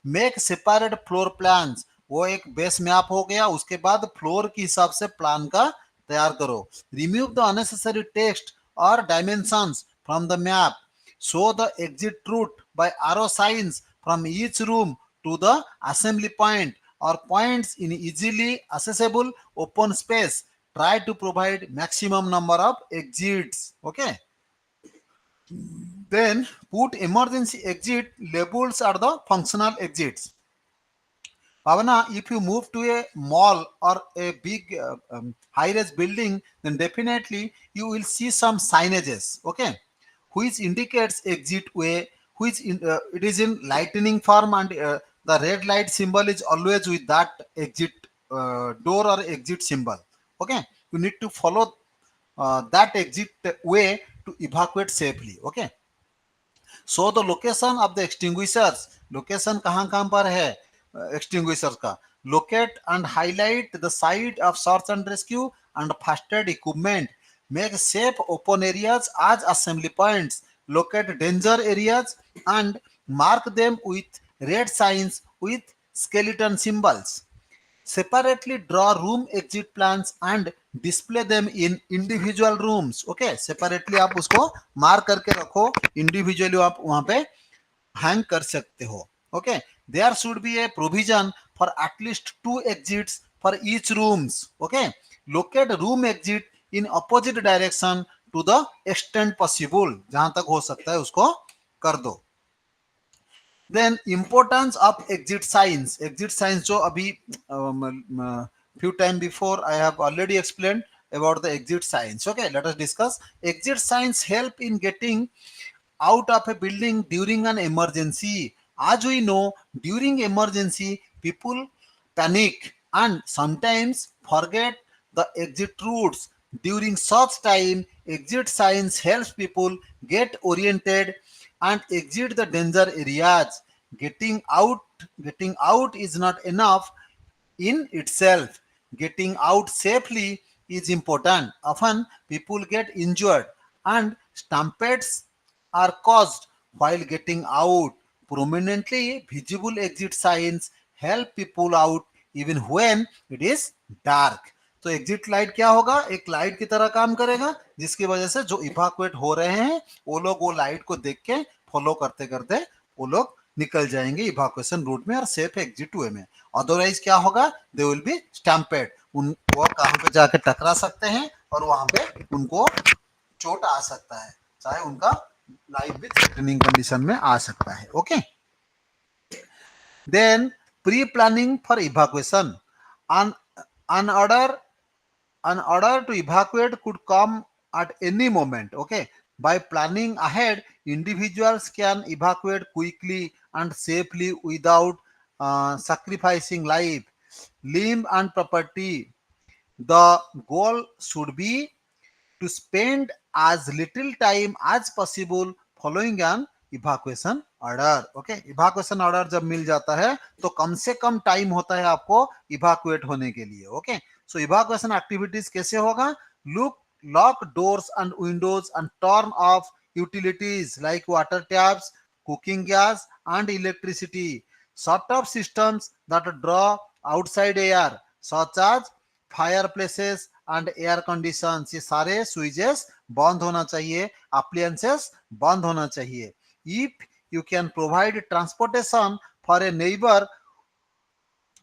मेक सेपरेट फ्लोर प्लान्स, वो एक बेस मैप हो गया, उसके बाद फ्लोर के हिसाब से प्लान का तैयार करो। रिमूव द अननेसेसरी टेक्स्ट और dimensions from the map, show the exit route by arrow signs from each room to the assembly point or points in easily accessible open space. Try to provide maximum number of exits. Okay. Then put emergency exit labels are the functional exits. Pavana, if you move to a mall or a big high-rise building, then definitely you will see some signages, okay, which indicates exit way, it is in lightning form, and the red light symbol is always with that exit door or exit symbol. Okay, you need to follow that exit way to evacuate safely. Okay. So the location of the extinguishers, location कहाँ कहाँ पर है extinguisher का, locate and highlight the site of search and rescue and first aid equipment, make safe open areas as assembly points, locate danger areas and mark them with red signs with skeleton symbols. Separately draw room exit plans and display them in individual rooms. Okay, separately आप उसको mark करके रखो, individually आप वहां पे hang कर सकते हो. Okay, there should be a provision for at least 2 exits for each rooms. Okay, locate room exit in opposite direction to the extent possible. जहां तक हो सकता है उसको कर दो. Then importance of exit signs. Exit signs जो अभी few time before I have already explained about the exit signs. Okay, let us discuss. Exit signs help in getting out of a building during an emergency. As we know, during emergency, people panic and sometimes forget the exit routes. During such time, exit signs helps people get oriented and exit the danger areas. Getting out is not enough in itself. Getting out safely is important. Often people get injured and stampedes are caused while getting out. Prominently visible exit signs help people out even when it is dark. तो exit light क्या होगा, एक light की तरह काम करेगा जिसकी वजह से जो इवैक्यूएट हो रहे हैं वो लोग वो लाइट को देख के फॉलो करते करते वो लोग निकल जाएंगे इवैक्यूएशन रूट में और सेफ एग्जिट वे में. अदरवाइज क्या होगा, दे विल बी स्टैम्पेड, वो कहां पे जाके टकरा सकते हैं और वहां पे उनको चोट आ सकता है, चाहे उनका लाइफ भी थ्रेटनिंग कंडीशन में आ सकता है. Okay, then pre planning for evacuation. An order to evacuate could come at any moment. Okay, by planning ahead, individuals can evacuate quickly and safely without sacrificing life, limb, and property. The goal should be to spend as little time as possible following an evacuation order. Okay, evacuation order जब मिल जाता है तो कम से कम time होता है आपको evacuate होने के लिए. ओके, सो इवैक्यूएशन एक्टिविटीज कैसे होगा, lock doors and Windows and turn off utilities like water taps, cooking gas and electricity, shut off systems that draw outside air such as fireplaces and air conditions. ये सारे switches बंद होना चाहिए, appliances बंद होना चाहिए. If you can provide transportation for a neighbor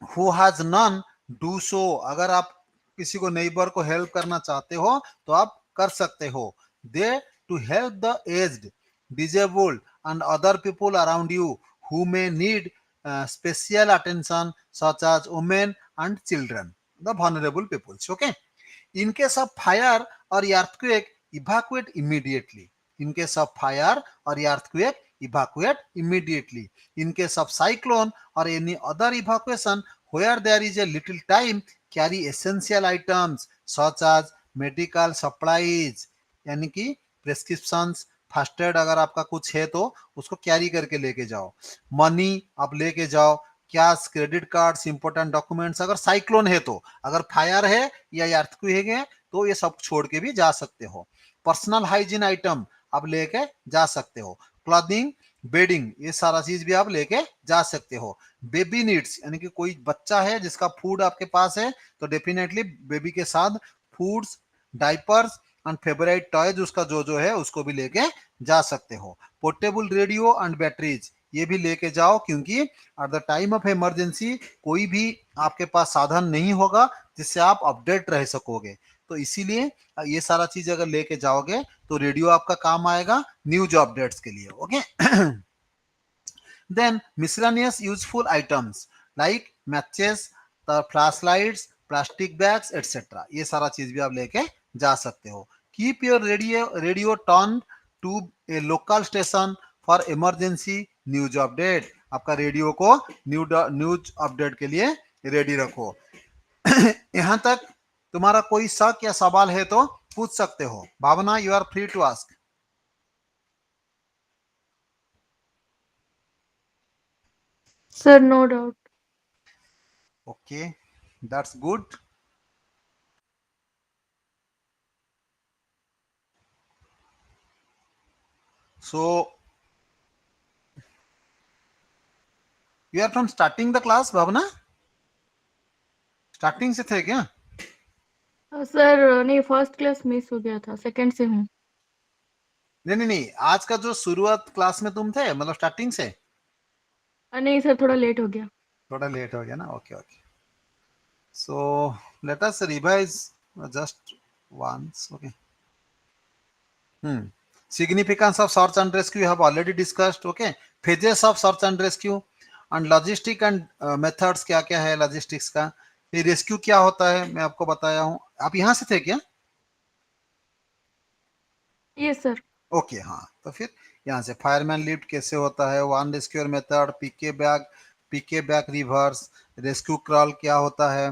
who has none, do so. अगर आप किसी को नेबर को हेल्प करना चाहते हो तो आप कर सकते हो. They to help the aged, disabled and other people around you who may need special attention such as women and children, the vulnerable peoples. Okay, in case of fire or earthquake, evacuate immediately. In case of fire or earthquake, evacuate immediately. In case of cyclone or any other evacuation where there is a little time, carry essential items such as medical supplies, यानी कि प्रेस्क्रिप्शंस, first aid अगर आपका कुछ है तो उसको carry करके लेके जाओ. मनी आप लेके जाओ, cash, credit cards, important documents अगर साइक्लोन है तो. अगर फायर है या अर्थक्वेक है तो ये सब छोड़ के भी जा सकते हो। पर्सनल हाइजीन आइटम आप लेके जा सकते हो। क्लॉथिंग, बेडिंग, ये सारा चीज भी आप लेके जा सकते हो। बेबी नीड्स, यानी कि कोई बच्चा है जिसका फूड आपके पास है, तो डेफिनेटली बेबी के साथ foods, diapers and favourite toys उसका जो जो है उसको भी लेके जा सकते हो। पोर्टेबल रेडियो एंड बैटरीज ये भी लेके जाओ, क्योंकि eight the time of emergency कोई भी आपके पास साधन नहीं होगा जिससे आप अपडेट रह सकोगे, तो इसीलिए ये सारा चीज अगर लेके जाओगे तो रेडियो आपका काम आएगा न्यूज अपडेट्स के लिए। Okay. Then miscellaneous useful items like matches, flash lights, plastic bags etcetera, ये सारा चीज भी आप लेके जा सकते हो। Keep your radio turn to a local station for emergency news update, आपका रेडियो को न्यूज अपडेट के लिए रेडी रखो। यहाँ तक तुम्हारा कोई शक या सवाल है तो पूछ सकते हो। Bhavna, you are free to ask. Sir, no doubt. Okay, that's good. So you are from starting the class, Bhavna? Starting से थे क्या? सर नहीं, फर्स्ट क्लास मिस हो गया था, सेकंड से हूँ। नहीं, आज का जो शुरुआत क्लास में तुम थे, मतलब स्टार्टिंग से? नहीं सर, थोड़ा लेट हो गया। थोड़ा लेट हो गया ना, okay okay. So let us revise just once, okay. Significance of search and rescue we have already discussed, okay. Phases of search and rescue and logistic and methods क्या क्या है logistics का, ये रेस्क्यू क्या होता है मैं आपको बताया हूँ। आप यहाँ से थे क्या? Yes sir. ओके हाँ, तो फिर यहाँ से फायरमैन लिफ्ट कैसे होता है, one rescuer method, pick a back reverse, rescue crawl क्या होता है,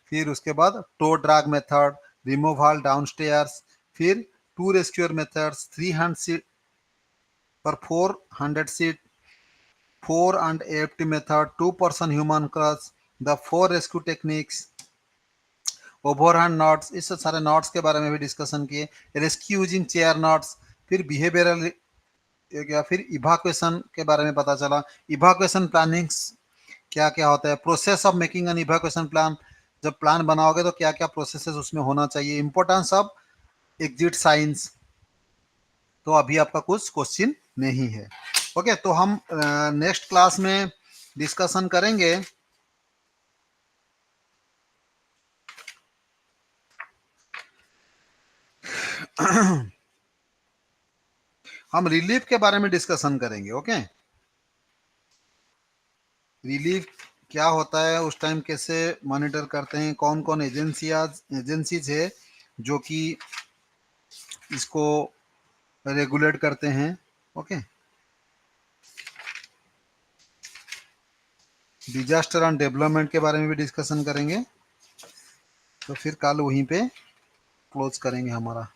फिर उसके बाद toe drag method, removal downstairs, फिर टू रेस्क्यूअर मेथड्स, 300 सीट पर 400 seat, 4 and AFT method, 2-person human crutch, the 4 rescue techniques, overhand knots, इस सारे नॉट्स के बारे में भी डिस्कशन किए, रेस्क्यू यूजिंग चेयर नॉट्स, फिर बिहेवियरल या फिर इवाक्वेशन के बारे में पता चला, इवाक्वेशन प्लानिंग क्या क्या होता है, process of making an evacuation plan, जब प्लान बनाओगे तो क्या क्या प्रोसेसेस उसमें होना चाहिए, इंपॉर्टेंस ऑफ एग्जिट साइंस, तो अभी आपका कुछ क्वेश्चन नहीं है। ओके, तो हम नेक्स्ट क्लास में डिस्कशन करेंगे हम रिलीफ के बारे में डिस्कशन करेंगे। ओके, रिलीफ क्या होता है, उस टाइम कैसे मॉनिटर करते हैं, कौन कौन एजेंसीज है जो कि इसको रेगुलेट करते हैं। ओके, डिजास्टर एंड डेवलपमेंट के बारे में भी डिस्कशन करेंगे, तो फिर कल वहीं पे क्लोज करेंगे हमारा।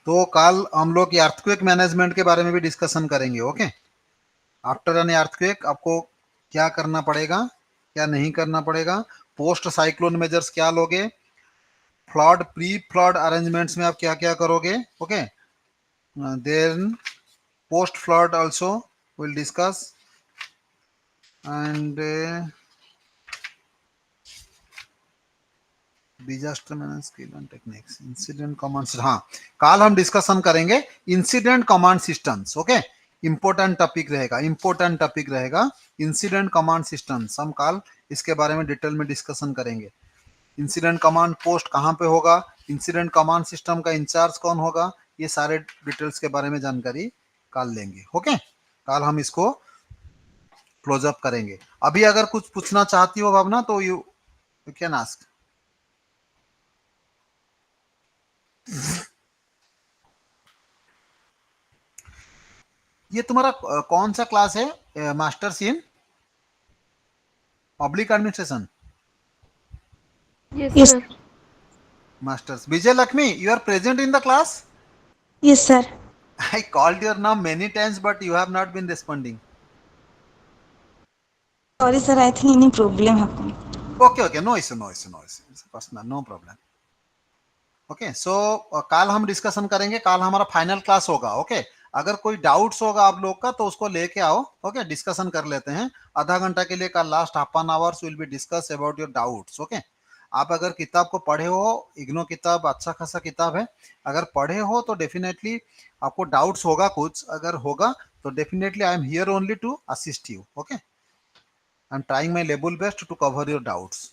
तो कल हम लोग अर्थक्वेक मैनेजमेंट के बारे में भी डिस्कशन करेंगे। ओके, आफ्टर एन अर्थक्वेक आपको क्या करना पड़ेगा, क्या नहीं करना पड़ेगा, पोस्ट साइक्लोन मेजर्स क्या लोगे, फ्लड प्री फ्लड अरेंजमेंट्स में आप क्या क्या करोगे। Okay, then post flood also will discuss, and disaster management skill and techniques, incident command, हाँ कल हम डिस्कशन करेंगे incident command systems. Okay, important topic रहेगा इंसिडेंट कमांड सिस्टम्स, हम कल इसके बारे में डिटेल में डिस्कशन करेंगे। इंसिडेंट कमांड पोस्ट कहाँ पे होगा, इंसिडेंट कमांड सिस्टम का इंचार्ज कौन होगा, ये सारे डिटेल्स के बारे में जानकारी कल लेंगे। ओके, कल हम इसको क्लोज अप करेंगे। अभी अगर कुछ पूछना चाहती हो भावना तो यू कैन आस्क। ये तुम्हारा कौन सा क्लास है, masters in public administration? Yes Yes, sir. Masters. Vijay Lakshmi, you are present in the class? yes, sir. I called your name many times but you have not been responding. Sorry, sir. I think any problem happened. Okay, no issue, personal, no problem. Okay, so कल हम discussion करेंगे, कल हमारा final class होगा। Okay, अगर कोई doubts होगा आप लोग का तो उसको लेके आओ। ओके, डिस्कशन कर लेते हैं आधा घंटा के लिए। कल last half an hours will be discuss about your doubts. Okay, आप अगर किताब को पढ़े हो, इग्नो किताब अच्छा खासा किताब है, अगर पढ़े हो तो डेफिनेटली आपको डाउट्स होगा कुछ, अगर होगा तो definitely I am here only to assist you. Okay, I am trying my level best to cover your doubts.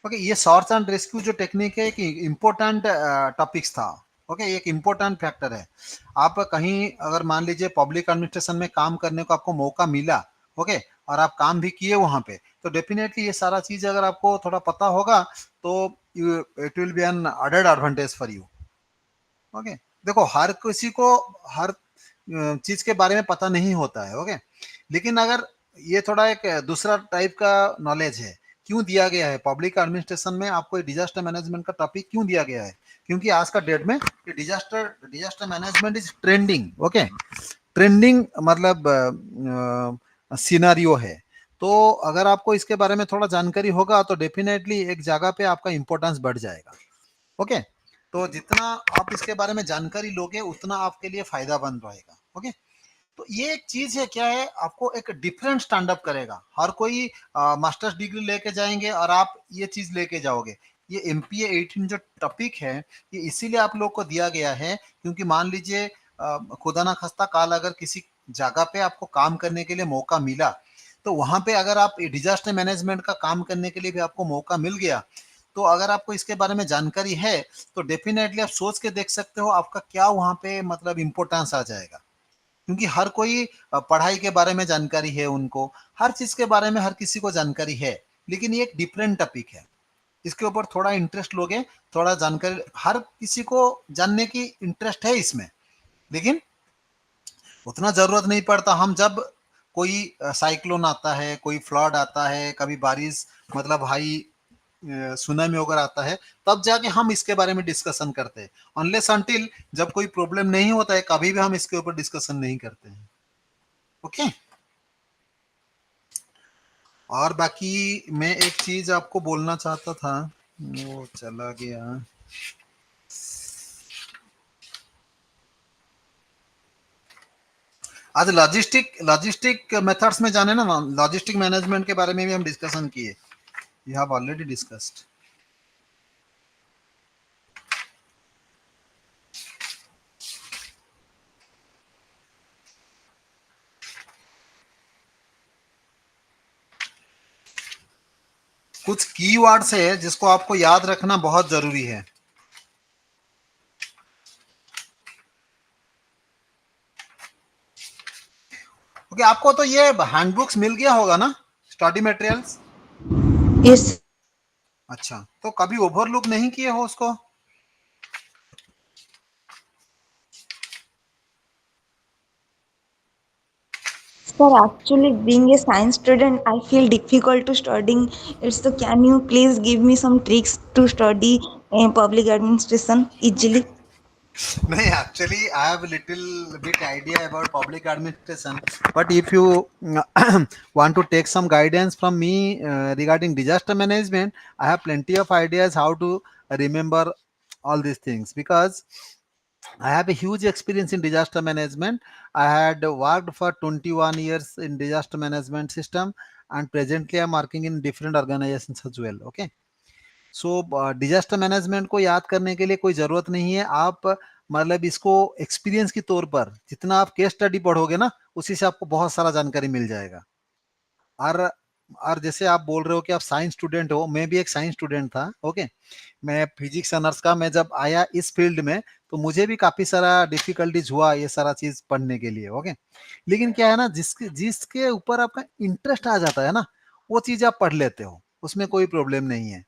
Okay, ये सर्च एंड रेस्क्यू जो टेक्निक है एक इम्पोर्टेंट टॉपिक्स था। ओके, एक इम्पोर्टेंट फैक्टर है। आप कहीं अगर मान लीजिए पब्लिक एडमिनिस्ट्रेशन में काम करने को आपको मौका मिला, ओके, और आप काम भी किए वहां पे, तो डेफिनेटली ये सारा चीज अगर आपको थोड़ा पता होगा तो it will be an added advantage for you. Okay, देखो हर किसी को हर चीज के बारे में पता नहीं होता है। ओके, लेकिन अगर ये थोड़ा एक दूसरा टाइप का नॉलेज है। क्यों दिया गया है पब्लिक एडमिनिस्ट्रेशन में आपको डिजास्टर मैनेजमेंट का टॉपिक क्यों दिया गया है? क्योंकि आज का डेट में disaster disaster management is trending. Okay, trending मतलब सिनारियो है। तो अगर आपको इसके बारे में थोड़ा जानकारी होगा तो डेफिनेटली एक जगह पे आपका इंपॉर्टेंस बढ़ जाएगा। ओके, तो जितना आप इसके बारे में जानकारी लोगे उतना आपके लिए फायदा बन रहेगा। ओके, तो ये एक चीज है, क्या है, आपको एक डिफरेंट स्टैंड अप करेगा। हर कोई मास्टर्स डिग्री लेके जाएंगे और आप ये चीज लेके जाओगे। ये एमपीए 18 जो टॉपिक है ये इसीलिए आप लोग को दिया गया है क्योंकि मान लीजिए खुदा ना खास्ता काल अगर किसी जगह पे आपको काम करने के लिए मौका मिला, तो वहां पे अगर आप डिजास्टर मैनेजमेंट का काम करने के लिए भी आपको मौका मिल गया, तो अगर आपको इसके बारे में जानकारी है तो डेफिनेटली आप सोच के देख सकते हो आपका क्या वहां पे मतलब इम्पोर्टेंस आ जाएगा। क्योंकि हर कोई पढ़ाई के बारे में जानकारी है, उनको हर चीज के बारे में हर किसी को जानकारी है, लेकिन ये एक डिफरेंट टॉपिक है। इसके ऊपर थोड़ा इंटरेस्ट लोगे, थोड़ा जानकारी, हर किसी को जानने की इंटरेस्ट है इसमें, लेकिन उतना जरूरत नहीं पड़ता। हम जब कोई साइक्लोन आता है, कोई फ्लड आता है, कभी बारिश मतलब हाई सुनामी वगैरह आता है, तब जाके हम इसके बारे में डिस्कशन करते हैं। अनलेस अनटिल जब कोई प्रॉब्लम नहीं होता है कभी भी हम इसके ऊपर डिस्कशन नहीं करते हैं। ओके, और बाकी मैं एक चीज आपको बोलना चाहता था, वो चला गया। आज लॉजिस्टिक मेथड्स में जाने ना, लॉजिस्टिक मैनेजमेंट के बारे में भी हम डिस्कशन किए। We have already discussed. कुछ कीवर्ड्स है जिसको आपको याद रखना बहुत जरूरी है। ओके, आपको तो ये हैंडबुक्स मिल गया होगा ना, स्टडी मटेरियल्स? यस अच्छा, तो कभी ओवरलुक नहीं किए हो उसको? sir, actually being a science student I feel difficult to studying it, so can you please give me some tricks to study public administration easily? नहीं, actually I have a little bit idea about public administration, but if you want to take some guidance from me regarding disaster management, I have plenty of ideas how to remember all these things, because I have a huge experience in disaster management. I had worked for 21 years in disaster management system, and presently I'm working in different organizations as well. Okay, so disaster management को याद करने के लिए कोई जरूरत नहीं है। आप मतलब इसको एक्सपीरियंस के तौर पर जितना आप केस स्टडी पढ़ोगे ना, उसी से आपको बहुत सारा जानकारी मिल जाएगा। और और जैसे आप बोल रहे हो कि आप साइंस स्टूडेंट हो, मैं भी एक साइंस स्टूडेंट था। ओके, मैं फिजिक्स ऑनर्स का, मैं जब आया इस फील्ड में तो मुझे भी काफी सारा डिफिकल्टीज हुआ ये सारा चीज पढ़ने के लिए। ओके, लेकिन क्या है ना, जिसके जिसके ऊपर आपका इंटरेस्ट आ जाता है ना, वो चीज आप पढ़ लेते हो, उसमें कोई प्रॉब्लम नहीं है।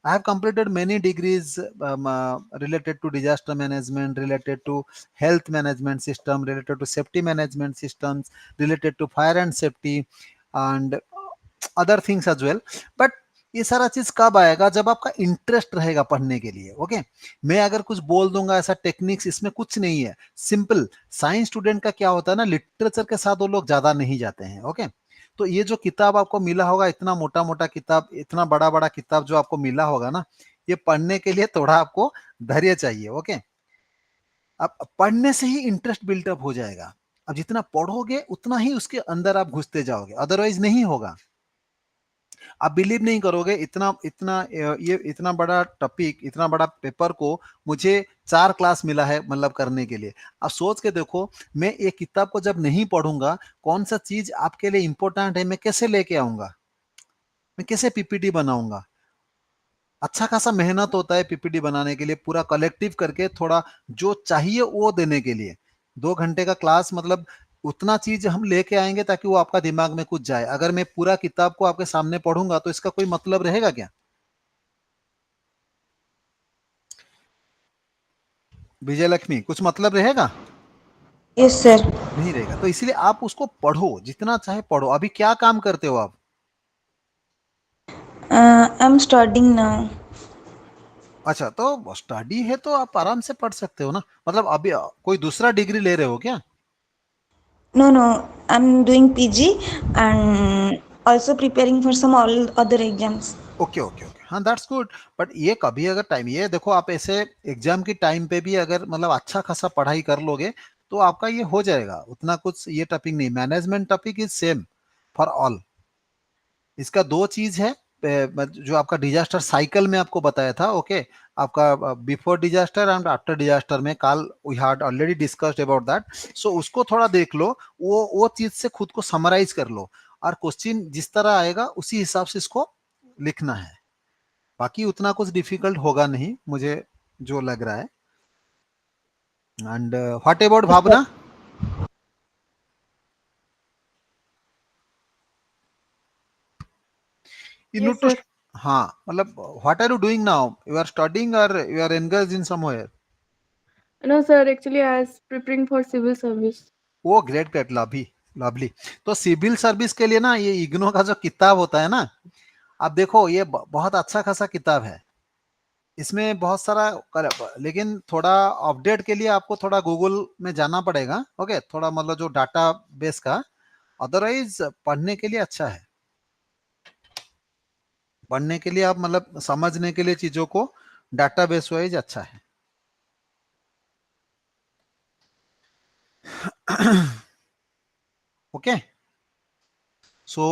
I have completed many degrees related to disaster management, related to health management system, related to safety management systems, related to fire and safety, and other things as well. But ये सारा चीज कब आएगा? जब आपका interest रहेगा पढ़ने के लिए। ओके, मैं अगर कुछ बोल दूंगा ऐसा टेक्निक्स, इसमें कुछ नहीं है, सिंपल। साइंस स्टूडेंट का क्या होता है ना, लिटरेचर के साथ वो लोग ज्यादा नहीं जाते हैं। ओके, तो ये जो किताब आपको मिला होगा, इतना मोटा मोटा किताब, इतना बड़ा बड़ा किताब जो आपको मिला होगा ना, ये पढ़ने के लिए थोड़ा आपको धैर्य चाहिए। ओके, अब पढ़ने से ही इंटरेस्ट बिल्टअप हो जाएगा। अब जितना पढ़ोगे उतना ही उसके अंदर आप घुसते जाओगे, अदरवाइज नहीं होगा। आप बिलीव नहीं करोगे, इतना इतना ये इतना बड़ा टॉपिक, इतना बड़ा पेपर को मुझे 4 क्लास मिला है मतलब करने के लिए। आप सोच के देखो, मैं एक किताब को जब नहीं पढ़ूंगा, कौन सा चीज आपके लिए इंपॉर्टेंट है मैं कैसे लेके आऊंगा, मैं कैसे पीपीटी बनाऊंगा। अच्छा खासा मेहनत होता है पीपीटी बनाने के लिए, पूरा कलेक्टिव करके थोड़ा जो चाहिए वो देने के लिए। 2 घंटे का क्लास मतलब उतना चीज हम लेके आएंगे ताकि वो आपका दिमाग में कुछ जाए। अगर मैं पूरा किताब को आपके सामने पढ़ूंगा तो इसका कोई मतलब रहेगा क्या? विजय लक्ष्मी, कुछ मतलब रहेगा? Yes, sir. नहीं रहेगा। तो इसलिए आप उसको पढ़ो, जितना चाहे पढ़ो। अभी क्या काम करते हो आप? I'm studying now. अच्छा, तो स्टडी है तो आप आराम से पढ़ सकते हो ना। मतलब अभी कोई दूसरा डिग्री ले रहे हो क्या? No, no, I'm doing PG and also preparing for some all other exams. Okay okay okay, हाँ दैट्स गुड। बट ये कभी अगर टाइम, ये देखो आप ऐसे एग्जाम की टाइम पे भी अगर मतलब अच्छा खासा पढ़ाई कर लोगे तो आपका ये हो जाएगा। उतना कुछ ये टॉपिक नहीं, management topic is same for all. इसका दो चीज है, जो आपका डिजास्टर साइकिल में आपको बताया था। ओके, आपका before disaster and after disaster में काल we had already discussed about that. So उसको थोड़ा देख लो, वो चीज से खुद को समराइज कर लो, और क्वेश्चन जिस तरह आएगा उसी हिसाब से इसको लिखना है। बाकी उतना कुछ डिफिकल्ट होगा नहीं मुझे जो लग रहा है। And what about Yes, sir. Bhavna? You need Yes, too, sir. हाँ मतलब what are you doing now? You are studying or you are engaged in somewhere? No, sir. Actually, I was preparing for civil service. वो great great, lovely lovely. तो civil service के लिए ना ये इग्नो का जो किताब होता है ना, आप देखो ये बहुत अच्छा खासा किताब है। इसमें बहुत सारा लेकिन थोड़ा अपडेट के लिए आपको थोड़ा गूगल में जाना पड़ेगा। ओके, थोड़ा मतलब जो डाटा बेस का, अदरवाइज पढ़ने के लिए अच्छा है। पढ़ने के लिए आप मतलब समझने के लिए चीजों को डाटा बेस वाइज अच्छा है। Okay, so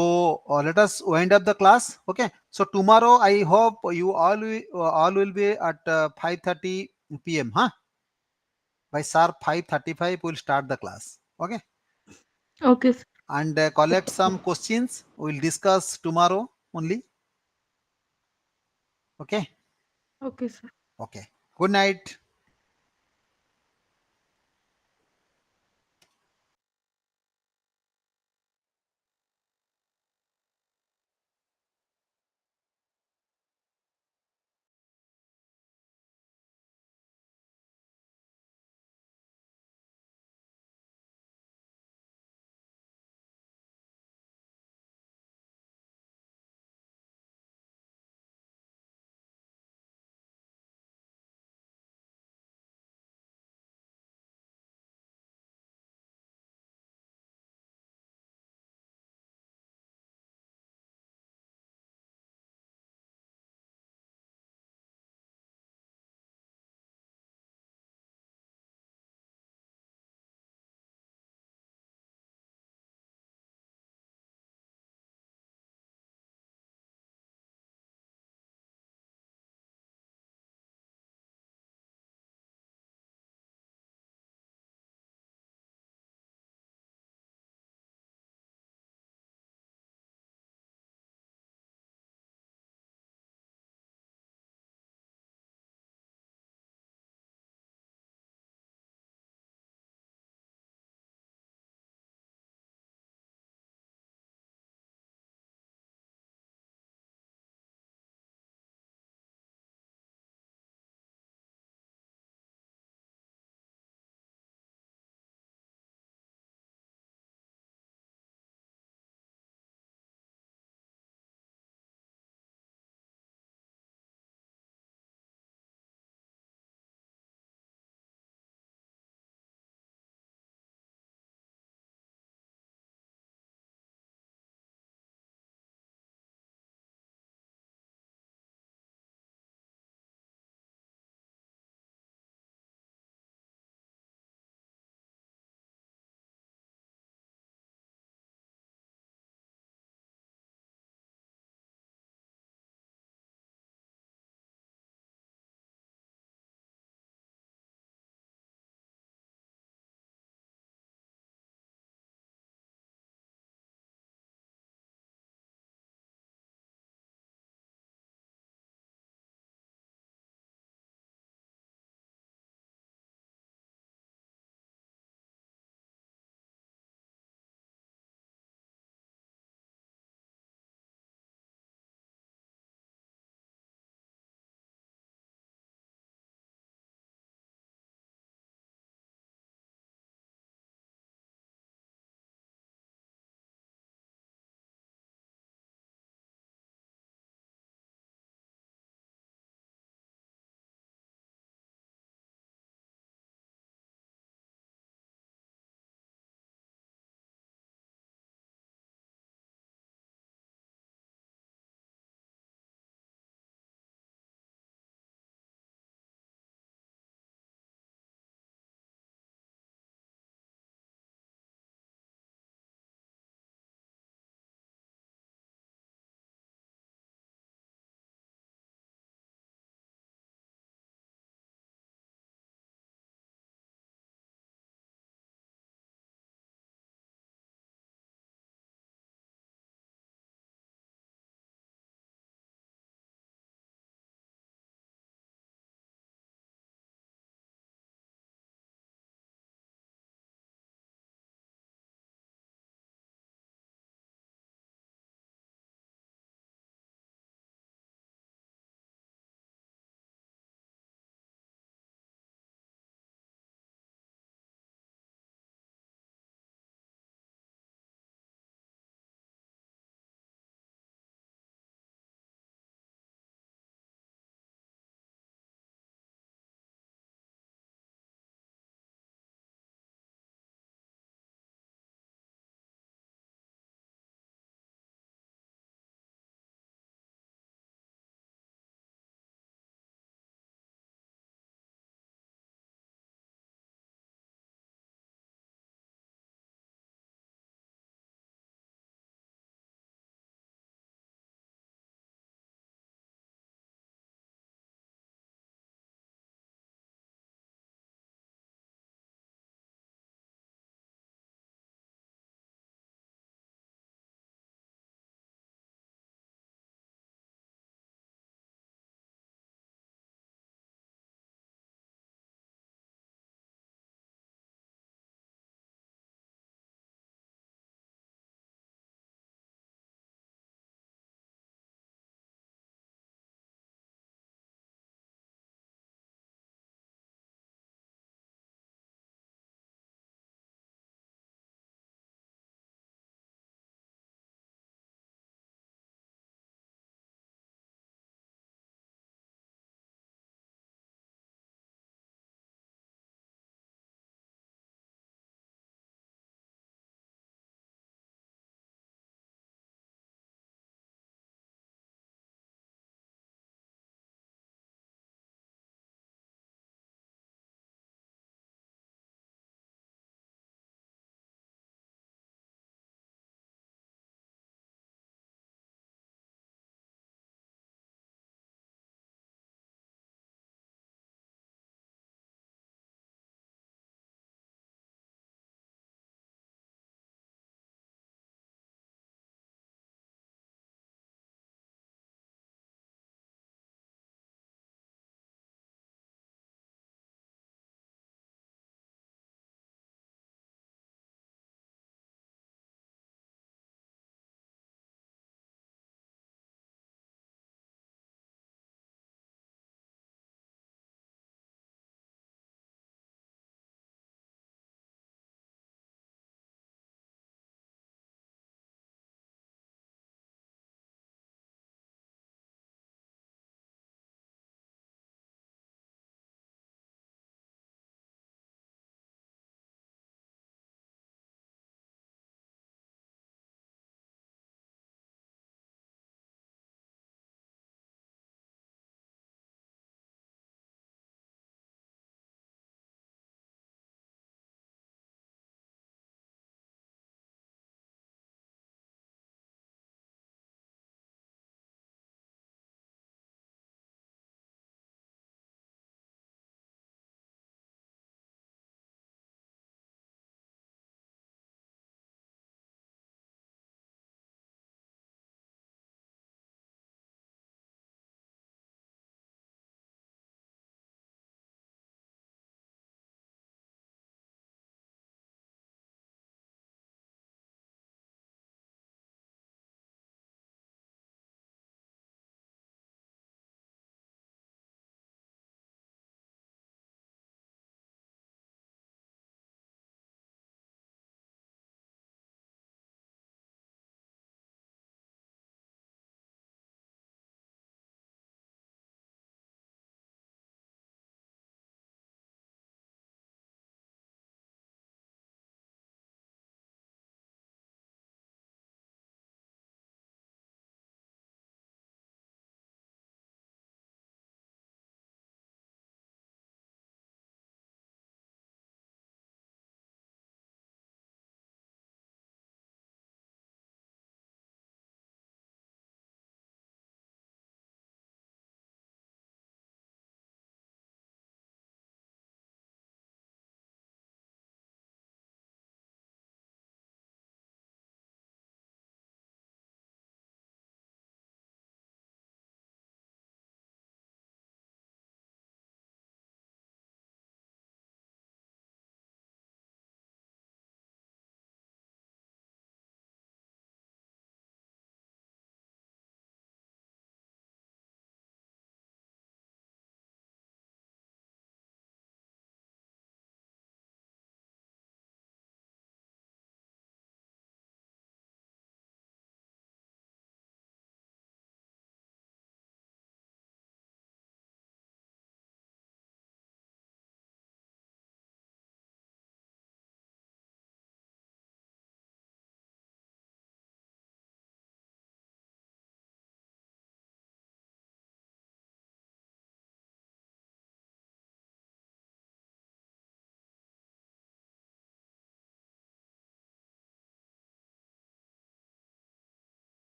let us wind up the class. Okay, so tomorrow I hope you all will be at 5:30 p.m. Huh? By sharp 5:35 we'll start the class. Okay, Okay, sir. and collect some questions. We'll discuss tomorrow only. Okay. Okay, sir. Okay, good night.